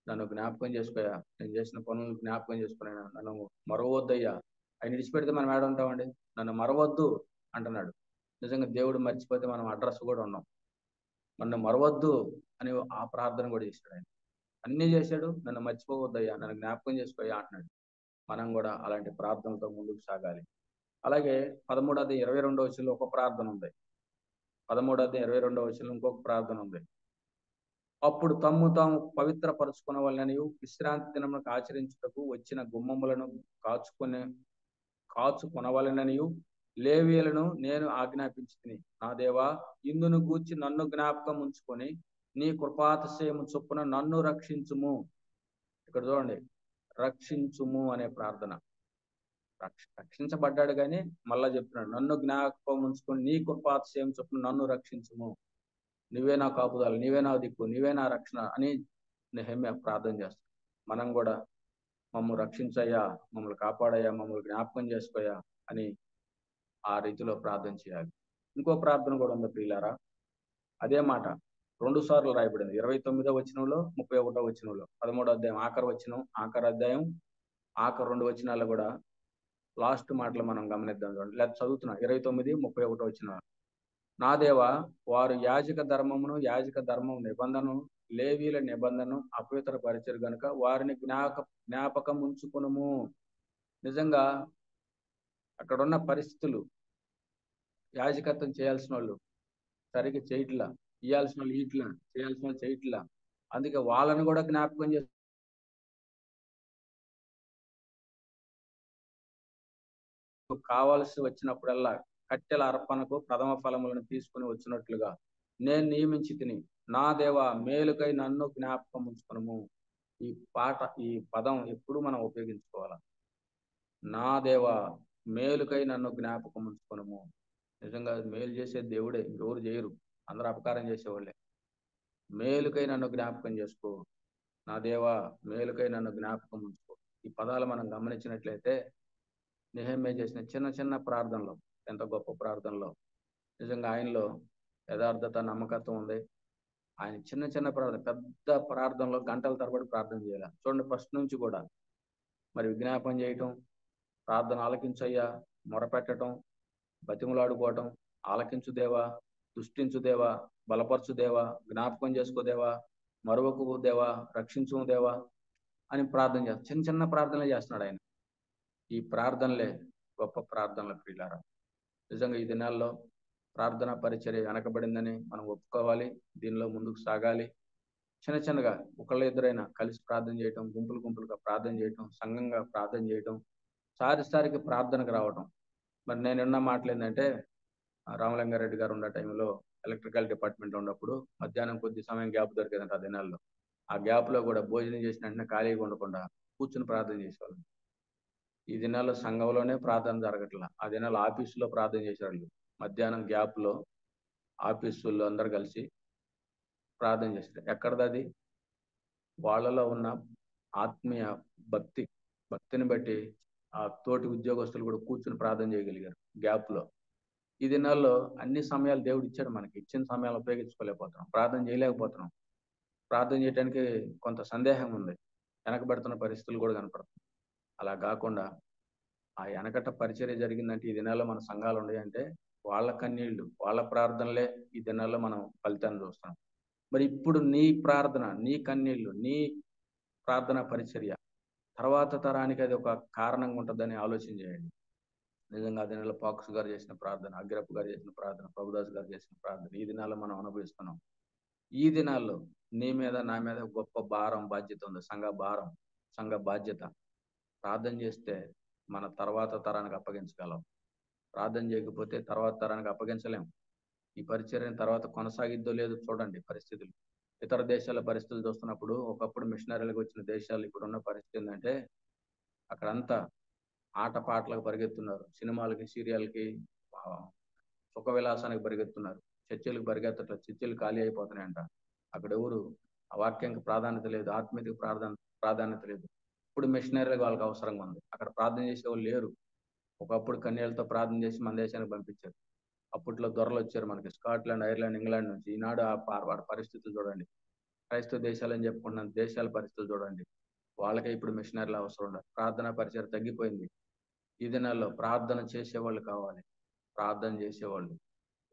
నన్ను జ్ఞాపకం చేసుకోయా, నేను చేసిన పనులను జ్ఞాపకం చేసుకున్నాను, నన్ను మరవద్దయ్యా. ఆయన విడిచిపెడితే మనం ఏడ ఉంటామండి? నన్ను మరవద్దు అంటున్నాడు. నిజంగా దేవుడు మర్చిపోతే మనం అడ్రస్ కూడా ఉన్నాం. నన్ను మరవద్దు అని ఆ ప్రార్థన కూడా చేశాడు. ఆయన అన్నీ చేశాడు, నన్ను మర్చిపోవద్దయ్యా, నన్ను జ్ఞాపకం చేసుకోయా అంటున్నాడు. మనం కూడా అలాంటి ప్రార్థనలతో ముందుకు సాగాలి. అలాగే 13:22 ఒక ప్రార్థన ఉంది. 13:22 ఇంకొక ప్రార్థన ఉంది. అప్పుడు తమ్ము తాము పవిత్రపరచుకున్న వాళ్ళనియు విశ్రాంతి దినములకు ఆచరించుటకు వచ్చిన గుమ్మములను కాచుకొనవలెననియు లేవీయులను నేను ఆజ్ఞాపించితిని. నా దేవా, ఇందును గూర్చి నన్ను జ్ఞాపకం ఉంచుకొని నీ కృపాతిశయము చొప్పున నన్ను రక్షించుము. ఇక్కడ చూడండి, రక్షించుము అనే ప్రార్థన. రక్షించబడ్డాడు కానీ మళ్ళా చెప్తున్నాడు, నన్ను జ్ఞాపకం ఉంచుకొని నీ కృపాతిశయం చొప్పున నన్ను రక్షించుము. నువ్వే నా కాపుదల, నీవే నా దిక్కు, నీవే నా రక్షణ అని నెహెమ్యా ప్రార్థన చేస్తాడు. మనం కూడా మమ్మల్ని రక్షించయ్యా, మమ్మల్ని కాపాడయ్యా, మమ్మల్ని జ్ఞాపకం చేసుకోయా అని ఆ రీతిలో ప్రార్థన చేయాలి. ఇంకో ప్రార్థన కూడా ఉంది ప్రియులారా, అదే మాట 2 సార్లు రాయబడింది. 29వ వచనంలో, 31వ వచనంలో, 13వ అధ్యాయం ఆఖరి అధ్యాయం ఆఖరి 2 వచనాల్లో కూడా లాస్ట్ మాటలు మనం గమనిద్దాం. చూడండి, లేదా చదువుతున్నా 29, 31 వచనాలు. నా దేవా, వారు యాజక ధర్మం నిబంధన లేవీల నిబంధన అపవిత్రపరిచారు గనుక వారిని జ్ఞాపకం ఉంచుకునుము. నిజంగా అక్కడ ఉన్న పరిస్థితులు, యాజకత్వం చేయాల్సిన వాళ్ళు సరిగ్గా చేయట్లా, ఇయ్యాల్సిన వాళ్ళు ఇట్లా, చేయాల్సిన వాళ్ళు చేయట్లా. అందుకే వాళ్ళని కూడా జ్ఞాపకం చేసి కావాల్సి వచ్చినప్పుడల్లా కట్టెల అర్పణకు ప్రథమ ఫలములను తీసుకుని వచ్చినట్లుగా నేను నియమించి తిని. నా దేవా, మేలుకై నన్ను జ్ఞాపకం ఉంచుకునము. ఈ పదం ఎప్పుడు మనం ఉపయోగించుకోవాలా. నా దేవా, మేలుకై నన్ను జ్ఞాపకం ఉంచుకునము. నిజంగా మేలు చేసే దేవుడే, ఎవరు చేయరు, అందరూ అపకారం చేసేవాళ్ళే. మేలుకై నన్ను జ్ఞాపకం చేసుకో. నా దేవా, మేలుకై నన్ను జ్ఞాపకం ఉంచుకో. ఈ పదాలు మనం గమనించినట్లయితే నెహెమ్యా చేసిన చిన్న చిన్న ప్రార్థనలు ఎంత గొప్ప ప్రార్థనలో. నిజంగా ఆయనలో యథార్థత, నమ్మకత్వం ఉంది. ఆయన చిన్న చిన్న ప్రార్థన, పెద్ద ప్రార్థనలో గంటల తరబడి ప్రార్థన చేయాలి. చూడండి, ఫస్ట్ నుంచి కూడా మరి విజ్ఞాపన చేయటం, ప్రార్థన ఆలకించయ్యా, మొరపెట్టడం, బతిములాడుకోవటం, ఆలకించు దేవా, దుష్టించు దేవా, బలపరచు దేవా, జ్ఞాపకం చేసుకో దేవా, మరొక దేవా, రక్షించు దేవా అని ప్రార్థన చేస్తాడు. చిన్న చిన్న ప్రార్థనలే చేస్తున్నాడు ఆయన. ఈ ప్రార్థనలే గొప్ప ప్రార్థనల ప్రియులారా. నిజంగా ఈ దినాల్లో ప్రార్థన పరిచర్య వెనకబడిందని మనం ఒప్పుకోవాలి. దీనిలో ముందుకు సాగాలి. చిన్న చిన్నగా ఒకళ్ళ ఇద్దరైనా కలిసి ప్రార్థన చేయటం, గుంపులుగా ప్రార్థన చేయటం, సంఘంగా ప్రార్థన చేయటం, సారికి ప్రార్థనకు రావటం. మరి నేను విన్న మాటలు ఏంటంటే, రామలింగారెడ్డి గారు ఉన్న టైంలో ఎలక్ట్రికల్ డిపార్ట్మెంట్లో ఉన్నప్పుడు మధ్యాహ్నం కొద్ది సమయం గ్యాప్ దొరికేదంట ఆ దినాల్లో. ఆ గ్యాప్ లో కూడా భోజనం చేసిన వెంటనే ఖాళీగా ఉండకుండా కూర్చుని ప్రార్థన చేసేవాళ్ళు. ఈ దినాల్లో సంఘంలోనే ప్రార్థన జరగట్లా. ఆ దినాల్లో ఆఫీసులో ప్రార్థన చేసేవాళ్ళు. మధ్యాహ్నం గ్యాప్ లో ఆఫీసుల్లో అందరు కలిసి ప్రార్థన చేస్తారు. ఎక్కడది? వాళ్ళలో ఉన్న ఆత్మీయ భక్తిని బట్టి ఆ తోటి ఉద్యోగస్తులు కూడా కూర్చుని ప్రార్థన చేయగలిగారు గ్యాప్ లో. ఈ దినాల్లో అన్ని సమయాలు దేవుడు ఇచ్చాడు మనకి. ఇచ్చిన సమయాలు ఉపయోగించుకోలేకపోతున్నాం, ప్రార్థన చేయలేకపోతున్నాం. ప్రార్థన చేయడానికి కొంత సందేహం ఉంది, వెనకబడుతున్న పరిస్థితులు కూడా కనపడుతుంది. అలా కాకుండా ఆ వెనకట పరిచర్య జరిగిందంటే ఈ దినాల్లో మన సంఘాలు ఉన్నాయంటే వాళ్ళ కన్నీళ్లు, వాళ్ళ ప్రార్థనలే ఈ దినాల్లో మనం ఫలితాన్ని చూస్తాం. మరి ఇప్పుడు నీ ప్రార్థన, నీ కన్నీళ్లు, నీ ప్రార్థన పరిచర్య తర్వాత తరానికి అది ఒక కారణంగా ఉంటుందని ఆలోచన చేయండి. నిజంగా ఆ దినాల్లో పాక్స్ గారు చేసిన ప్రార్థన, అగ్రప్ప గారు చేసిన ప్రార్థన, ప్రభుదాస్ గారు చేసిన ప్రార్థన ఈ దినాల్లో మనం అనుభవిస్తున్నాం. ఈ దినాల్లో నీ మీద, నా మీద గొప్ప భారం, బాధ్యత ఉంది. సంఘ బాధ్యత. ప్రార్థన చేస్తే మన తర్వాత తరానికి అప్పగించగలం. ప్రార్థన చేయకపోతే తర్వాత తరానికి అప్పగించలేం. ఈ పరిచర్యను తర్వాత కొనసాగిద్దో లేదో చూడండి పరిస్థితులు. ఇతర దేశాల పరిస్థితులు చూస్తున్నప్పుడు, ఒకప్పుడు మిషనరీలకు వచ్చిన దేశాలు ఇప్పుడున్న పరిస్థితి ఏంటంటే అక్కడంతా ఆటపాటలకు పరిగెత్తున్నారు, సినిమాలకి, సీరియల్కి, సుఖ విలాసానికి పరిగెత్తున్నారు. చర్చలకు పరిగెత్తట్లేదు, చర్చలు ఖాళీ అయిపోతున్నాయంట. అక్కడ ఎవరు ఆ వాక్యానికి ప్రాధాన్యత లేదు, ఆత్మీయతకు ప్రాధాన్యత లేదు. ఇప్పుడు మిషనరీలకు వాళ్ళకి అవసరంగా ఉంది. అక్కడ ప్రార్థన చేసే వాళ్ళు లేరు. ఒకప్పుడు కన్యలతో ప్రార్థన చేసి మన దేశానికి పంపించారు. అప్పట్లో దొరలు వచ్చారు మనకి, స్కాట్లాండ్, ఐర్లాండ్, ఇంగ్లాండ్ నుంచి. ఈనాడు వాడి పరిస్థితులు చూడండి. క్రైస్తవ దేశాలని చెప్పుకుంటున్న దేశాల పరిస్థితులు చూడండి. వాళ్ళకే ఇప్పుడు మిషనరీలు అవసరం ఉండదు. ప్రార్థనా పరిచయం తగ్గిపోయింది. ఈ దినాల్లో ప్రార్థన చేసేవాళ్ళు కావాలి, ప్రార్థన చేసేవాళ్ళు.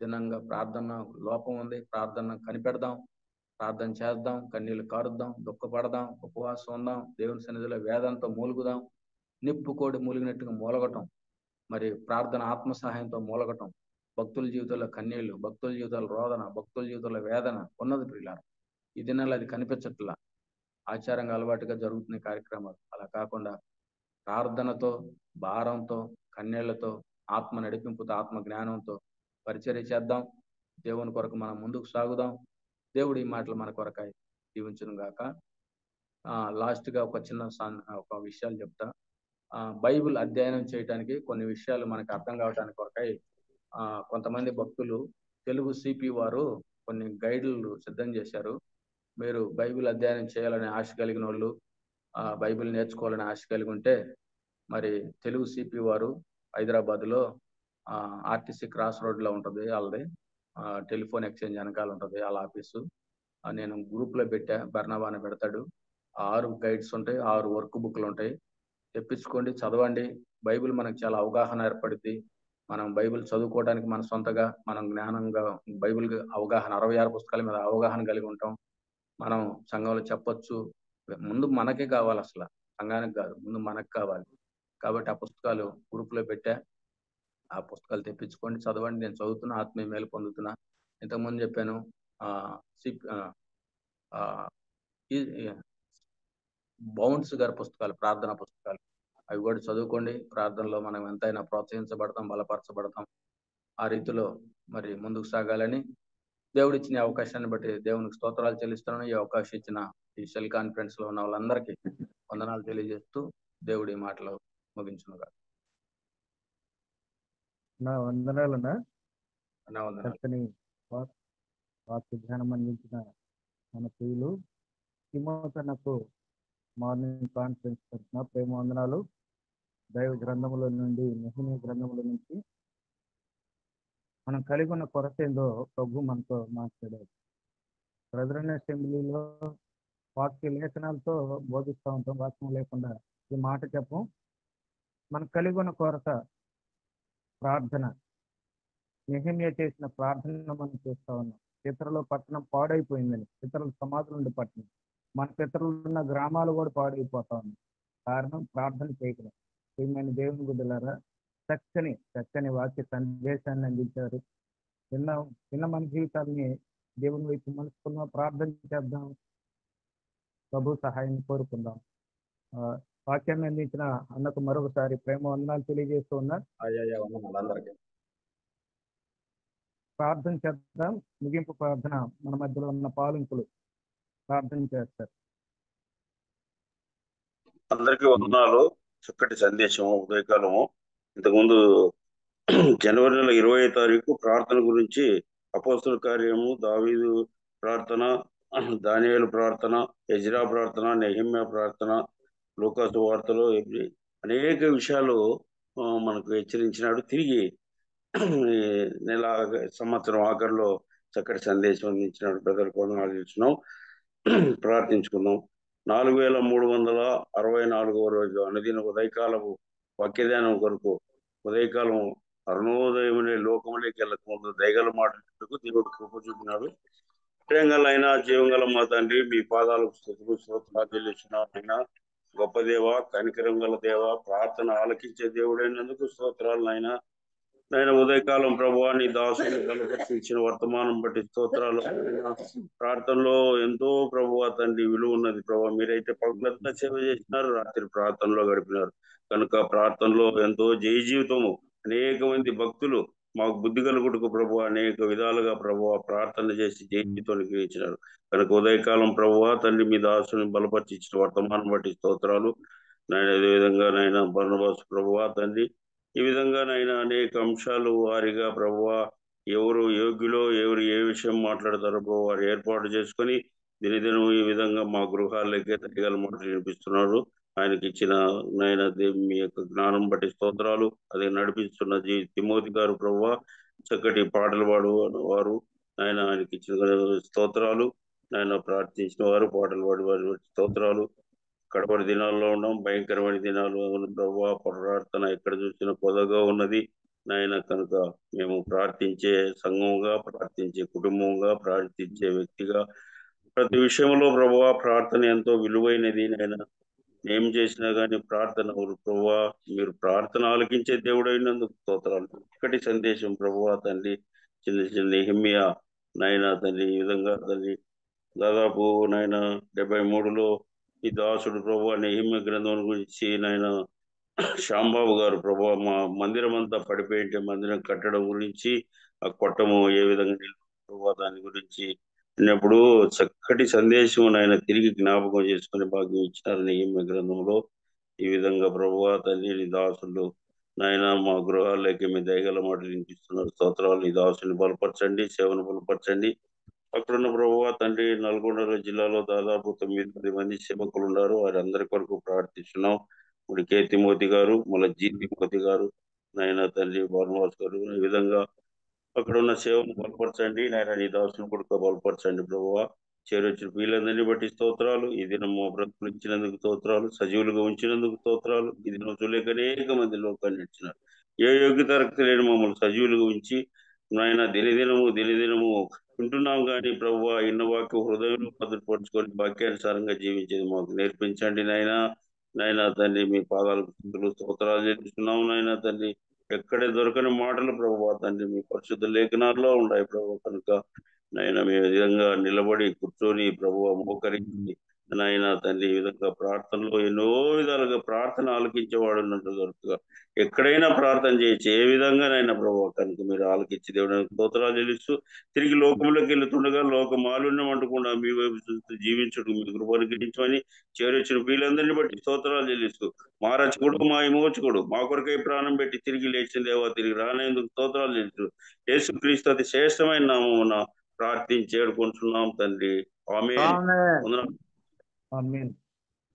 దినంగా ప్రార్థన లోపం ఉంది. ప్రార్థన కనిపెడదాం, ప్రార్థన చేద్దాం, కన్నీళ్లు కారుద్దాం, దుఃఖపడదాం, ఉపవాసం ఉందాం, దేవుని సన్నిధిలో వేదంతో మూలుగుదాం. నిప్పుకోడి మూలిగినట్టుగా మూలగటం, మరి ప్రార్థన ఆత్మ సహాయంతో మూలగటం, భక్తుల జీవితంలో కన్నీళ్లు, భక్తుల జీవితాల రోదన, భక్తుల జీవితంలో వేదన ఉన్నది ప్రియులారా. ఈ దినాల్లో అది కనిపించట్లా, ఆచారంగా అలవాటుగా జరుగుతున్న కార్యక్రమాలు. అలా కాకుండా ప్రార్థనతో, భారంతో, కన్నీళ్లతో, ఆత్మ నడిపింపుతో, ఆత్మ జ్ఞానంతో పరిచర్య చేద్దాం. దేవుని కొరకు మనం ముందుకు సాగుదాం. దేవుడు ఈ మాటలు మన కొరకాయ దీవించును గాక. లాస్ట్ గా ఒక చిన్న ఒక విషయాలు చెప్తా. బైబిల్ అధ్యయనం చేయడానికి కొన్ని విషయాలు మనకు అర్థం కావడానికి కొరకై కొంతమంది భక్తులు తెలుగు సిపి వారు కొన్ని గైడ్లు సిద్ధం చేశారు. మీరు బైబిల్ అధ్యయనం చేయాలనే ఆశ కలిగిన వాళ్ళు, బైబిల్ నేర్చుకోవాలని ఆశ కలిగి ఉంటే, మరి తెలుగు సిపి వారు హైదరాబాద్లో ఆర్టీసీ క్రాస్ రోడ్లో ఉంటుంది వాళ్ళది, టెలిఫోన్ ఎక్స్చేంజ్ వెనకాల ఉంటుంది వాళ్ళ ఆఫీసు. నేను గ్రూప్లో పెట్టా, బర్నబాని పెడతాడు. 6 గైడ్స్ ఉంటాయి, 6 వర్క్ బుక్లు ఉంటాయి. తెప్పించుకోండి, చదవండి. బైబిల్ మనకు చాలా అవగాహన ఏర్పడుద్ది. మనం బైబిల్ చదువుకోవడానికి మన సొంతగా మనం జ్ఞానంగా బైబిల్ అవగాహన 66 పుస్తకాల మీద అవగాహన కలిగి ఉంటాం. మనం సంఘంలో చెప్పొచ్చు. ముందు మనకే కావాలి, అసలు సంఘానికి కాదు, ముందు మనకు కావాలి. కాబట్టి ఆ పుస్తకాలు గ్రూప్లో పెట్టా, ఆ పుస్తకాలు తెప్పించుకోండి, చదవండి. నేను చదువుతున్నా, ఆత్మీయ మేలు పొందుతున్నా. ఇంతకుముందు చెప్పాను బౌండ్స్ గారి పుస్తకాలు, ప్రార్థన పుస్తకాలు, అవి కూడా చదువుకోండి. ప్రార్థనలో మనం ఎంతైనా ప్రోత్సహించబడతాం, బలపరచబడతాం. ఆ రీతిలో మరి ముందుకు సాగాలని దేవుడు ఇచ్చిన అవకాశాన్ని బట్టి దేవునికి స్తోత్రాలు చెల్లిస్తున్నాను. ఈ అవకాశం ఇచ్చిన ఈ సెల్ కాన్ఫరెన్స్ లో ఉన్న వాళ్ళందరికీ వందనాలు తెలియజేస్తూ దేవుడి మాటలు ముగించునుగా. వందనాలన్నా. వందనాలు. చక్కని వాక్య ధ్యానం అందించిన మన ప్రియులు తిమోతనకు మార్నింగ్ కాన్ఫరెన్స్ తరఫున ప్రేమ వందనాలు. దైవ గ్రంథముల నుండి, నెహెమీయా గ్రంథముల నుంచి మనం కలిగి ఉన్న కొరత ఏందో ప్రభు మనతో మాట్లాడారు. బ్రదరన్ అసెంబ్లీలో వాక్య లేఖనాలతో బోధిస్తూ ఉంటాం, వాక్యం లేకుండా ఈ మాట చెప్పం. మనకు కలిగి ఉన్న కొరత ప్రార్థన. నెహెమీయా చేసిన ప్రార్థన మనం చేస్తా ఉన్నాం. పితరుల పట్టణం పాడైపోయిందని, పితరుల సమాధులు ఉండి పట్టణం, మన పితరులు ఉన్న గ్రామాలు కూడా పాడైపోతా ఉన్నాయి. కారణం ప్రార్థన చేయడం. ప్రియమైన దేవుని బిడ్డలారా, చక్కని వాక్య సందేశాన్ని అందించారు. చిన్న మన జీవితాన్ని దేవుని వైపు మనసుకున్నాం, ప్రార్థన చేద్దాం, ప్రభు సహాయం కోరుకుందాం. వాక్యాన్ని అందించిన అన్నకు మరొకసారి ప్రేమ వందనాలు తెలియజేస్తూ ఉన్నారు. ప్రార్థన చేద్దాం. ముగింపు ప్రార్థన మన మధ్యలో ఉన్న పాలింపులు ప్రార్థన చేస్తారు. అందరికీ వందనాలు. చక్కటి సందేశం, ఉదయకాలము. ఇంతకుముందు జనవరి నెల 20వ తారీఖు ప్రార్థన గురించి అపోస్తల కార్యము, దావీదు ప్రార్థన, దానియేలు ప్రార్థన, ఎజ్రా ప్రార్థన, నెహెమ్యా ప్రార్థన, లూకా సువార్తలో అనేక విషయాలు మనకు హెచ్చరించినాడు. తిరిగి నెల సంవత్సరం ఆఖరిలో చక్కటి సందేశం అందించినాడు. బ్రదర్ వందనాలు ఇచ్చినాం. ప్రార్థించుకుందాం. 4364వ రోజు అనుదిన ఉదయకాలము వాక్యధ్యానం కొరకు ఉదయకాలం అరుణోదయమునే లోకములేకి వెళ్ళక ముందు దయగల మాటకు దేవుడు కృప చూపినాడు. ప్రేంగలైనా జీవంగల మా తండ్రి, మీ పాదాలకు స్తోత్రాలు చెల్లిస్తున్నాను. గొప్ప దేవ, కనికరం గల దేవ, ప్రార్థన ఆలకించే దేవుడైనందుకు స్తోత్రాలు నాయన. ఉదయకాలం ప్రభువా, నీ దాసుని బలపరిచిన వర్తమానం బట్టి స్తోత్రాలు. ప్రార్థనలో ఎంతో ప్రభువా తండ్రి విలువ ఉన్నది ప్రభావ. మీరైతే పగలంతా సేవ చేసినారు, రాత్రి ప్రార్థనలో గడిపినారు కనుక ప్రార్థనలో ఎంతో జయ జీవితము. అనేక మంది భక్తులు మాకు బుద్ధి కలుగుటకు ప్రభు అనేక విధాలుగా ప్రభు ప్రార్థన చేసి జీవితానికి ఇచ్చినారు కనుక ఉదయకాలం ప్రభువా తండ్రి మీ దాసుని బలపరిచి ఇచ్చిన వర్తమానం బట్టి స్తోత్రాలు నాయన. అదేవిధంగా నాయన బర్నబాసు ప్రభువా తండ్రి, ఈ విధంగా నాయన అనేక అంశాలు వారిగా ప్రభువా ఎవరు యోగ్యులో ఎవరు ఏ విషయం మాట్లాడతారో ప్రభు వారు ఏర్పాటు చేసుకొని దినదినం ఈ విధంగా మా గృహాలకే తగ్గల మాటలు వినిపిస్తున్నారు. ఆయనకి ఇచ్చిన నాయన మీ యొక్క జ్ఞానం బట్టి స్తోత్రాలు. అదే నడిపిస్తున్న తిమోతి గారు ప్రభువా చక్కటి పాటలు పాడు వారు ఆయన ఆయనకి ఇచ్చిన స్తోత్రాలు. ఆయన ప్రార్థించిన వారు పాటలు పాడి వారి స్తోత్రాలు. కడపడి దినాల్లో ఉన్నాం, భయంకరమైన దినాలు ప్రభువా. ప్రార్థన ఎక్కడ చూసినా పొదగా ఉన్నది నాయన. కనుక మేము ప్రార్థించే సంఘంగా, ప్రార్థించే కుటుంబంగా, ప్రార్థించే వ్యక్తిగా ప్రతి విషయంలో ప్రభువా ప్రార్థన ఎంతో విలువైనది నాయన. ఏం చేసినా కానీ ప్రార్థన ప్రభువా, మీరు ప్రార్థన ఆలకించే దేవుడైనందుకు స్తోత్రాలు. చక్కటి సందేశం ప్రభువా తండ్రి. చిన్న చిన్న నెహెమ్యా నాయన తండ్రి, ఈ విధంగా తండ్రి దాదాపు నాయన 73లో ఈ దాసుడు ప్రభువా నెహెమ్యా గ్రంథం గురించి నాయన శ్యాంబాబు గారు ప్రభువా మా మందిరం అంతా పడిపోయింటే మందిరం కట్టడం గురించి, ఆ కొట్టము ఏ విధంగా ప్రభువా దాని గురించి విన్నప్పుడు చక్కటి సందేశం నాయన తిరిగి జ్ఞాపకం చేసుకునే భాగ్యం ఇచ్చినారు నెహెమ్యా గ్రంథంలో. ఈ విధంగా ప్రభువా తండ్రి నీ దాసులు నాయన మా గృహాల్లోకి మీ దయగల మాటలు వినిపిస్తున్నారు. స్తోత్రాలు. ఈ దాసుని బలపరచండి, సేవను బలపరచండి. అక్కడున్న ప్రభువా తండ్రి నల్గొండ జిల్లాలో దాదాపు 9 మంది సేవకులు ఉన్నారు. వారందరి కొరకు ప్రార్థిస్తున్నాం. ఇప్పుడు కే తిమోతి గారు, మళ్ళీ జి తిమోతి గారు, నాయన తండ్రి బర్మాస్ గారు, ఈ విధంగా అక్కడ ఉన్న సేవను బలపరచండి. నాయన నీ దాసుని కొడుకు బలపరచండి ప్రభువా. చేరొచ్చిన వీళ్ళందరినీ బట్టి స్తోత్రాలు. ఈ దినం మా బ్రతుకులు ఇచ్చినందుకు స్తోత్రాలు, సజీవులుగా ఉంచినందుకు స్తోత్రాలు. ఈ దినం చూలేక అనేక మంది లోకాన్ని ఇచ్చినారు. ఏ యోగ్యత లేని మమ్మల్ని సజీవులుగా ఉంచి నాయన దినదినము వింటున్నాం కానీ ప్రభువా, ఇన్న వాక్యం హృదయంలో భద్రపరుచుకొని వాక్యానుసారంగా జీవించేది మాకు నేర్పించండి నాయన తండ్రి. మీ పాదాలకు స్తుతులు స్తోత్రాలు చెల్లిస్తున్నాం నాయన తండ్రి. ఎక్కడ దొరకని మాటలు ప్రభువా తండ్రి మీ పరిశుద్ధ లేఖనాల్లో ఉన్నాయి ప్రభు. కనుక నాయన మీ విధంగా నిలబడి కూర్చొని ప్రభువా మోకరించి నాయన తండ్రి ఈ విధంగా ప్రార్థనలో ఎన్నో విధాలుగా ప్రార్థన ఆలకించేవాడు ఉన్నట్టు దొరకగా ఎక్కడైనా ప్రార్థన చేయొచ్చు. ఏ విధంగానైనా ప్రభువా కనుక మీరు ఆలకించి దేవుని స్తోత్రాలు చెల్లిస్తూ తిరిగి లోకంలోకి వెళ్తుండగా లోక మాలిన్యం అంటకుండా మీ వైపు చూస్తూ జీవించుడు మీ కృపను గిరించమని చేరొచ్చిన వీళ్ళందరినీ బట్టి స్తోత్రాలు చెల్లిస్తూ మా రక్షకుడు మా విమోచకుడు మా కొరకై ప్రాణం పెట్టి తిరిగి లేచిన దేవా తిరిగి రానేందుకు స్తోత్రాలు చెల్లిస్తూ యేసుక్రీస్తు అతి శ్రేష్టమైన నామమున ప్రార్థించి ఏడుకుంటున్నాం తండ్రి. ఆమేన్. వందనాలు. ఆమేన్.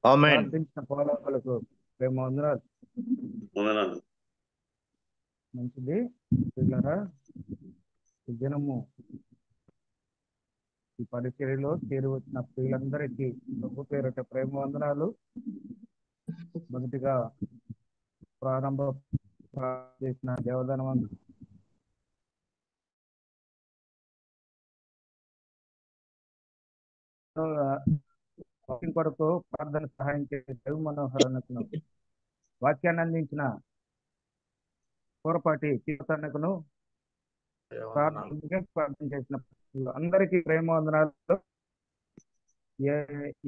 ఆమేన్. ప్రార్థించిన పోరాటాలకు ప్రేమ వందనాలు. వందనాలు. మంచిది పిల్లరా, ఈ దినము ఈ పరిచర్యలో చేరి వచ్చిన పిల్లలందరికీ ప్రభు పేరట ప్రేమ వందనాలు. మొదటిగా ప్రారంభ చేసిన దేవదానం కొరకు ప్రార్థన సహాయం చేసే దేవ మనోహరణకును వాక్యాన్ని అందించిన పూరపాటి తీర్థనకును ప్రార్థన చేసిన అందరికీ ప్రేమ వందనాలు.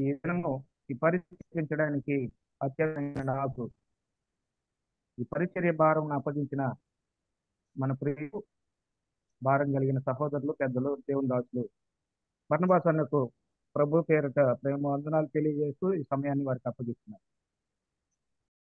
ఈ దినము ఈ పరిచయించడానికి అత్యంత నాకు ఈ పరిచర్య భారం అప్పగించిన మన ప్రియులు, భారం కలిగిన సహోదరులు, పెద్దలు, దేవుని దాసులు బర్నబాస్ అన్నకు ప్రభు పేరిట ప్రేమ వందనాలు తెలియజేస్తూ ఈ సమయాన్ని వారికి అప్పగిస్తున్నారు.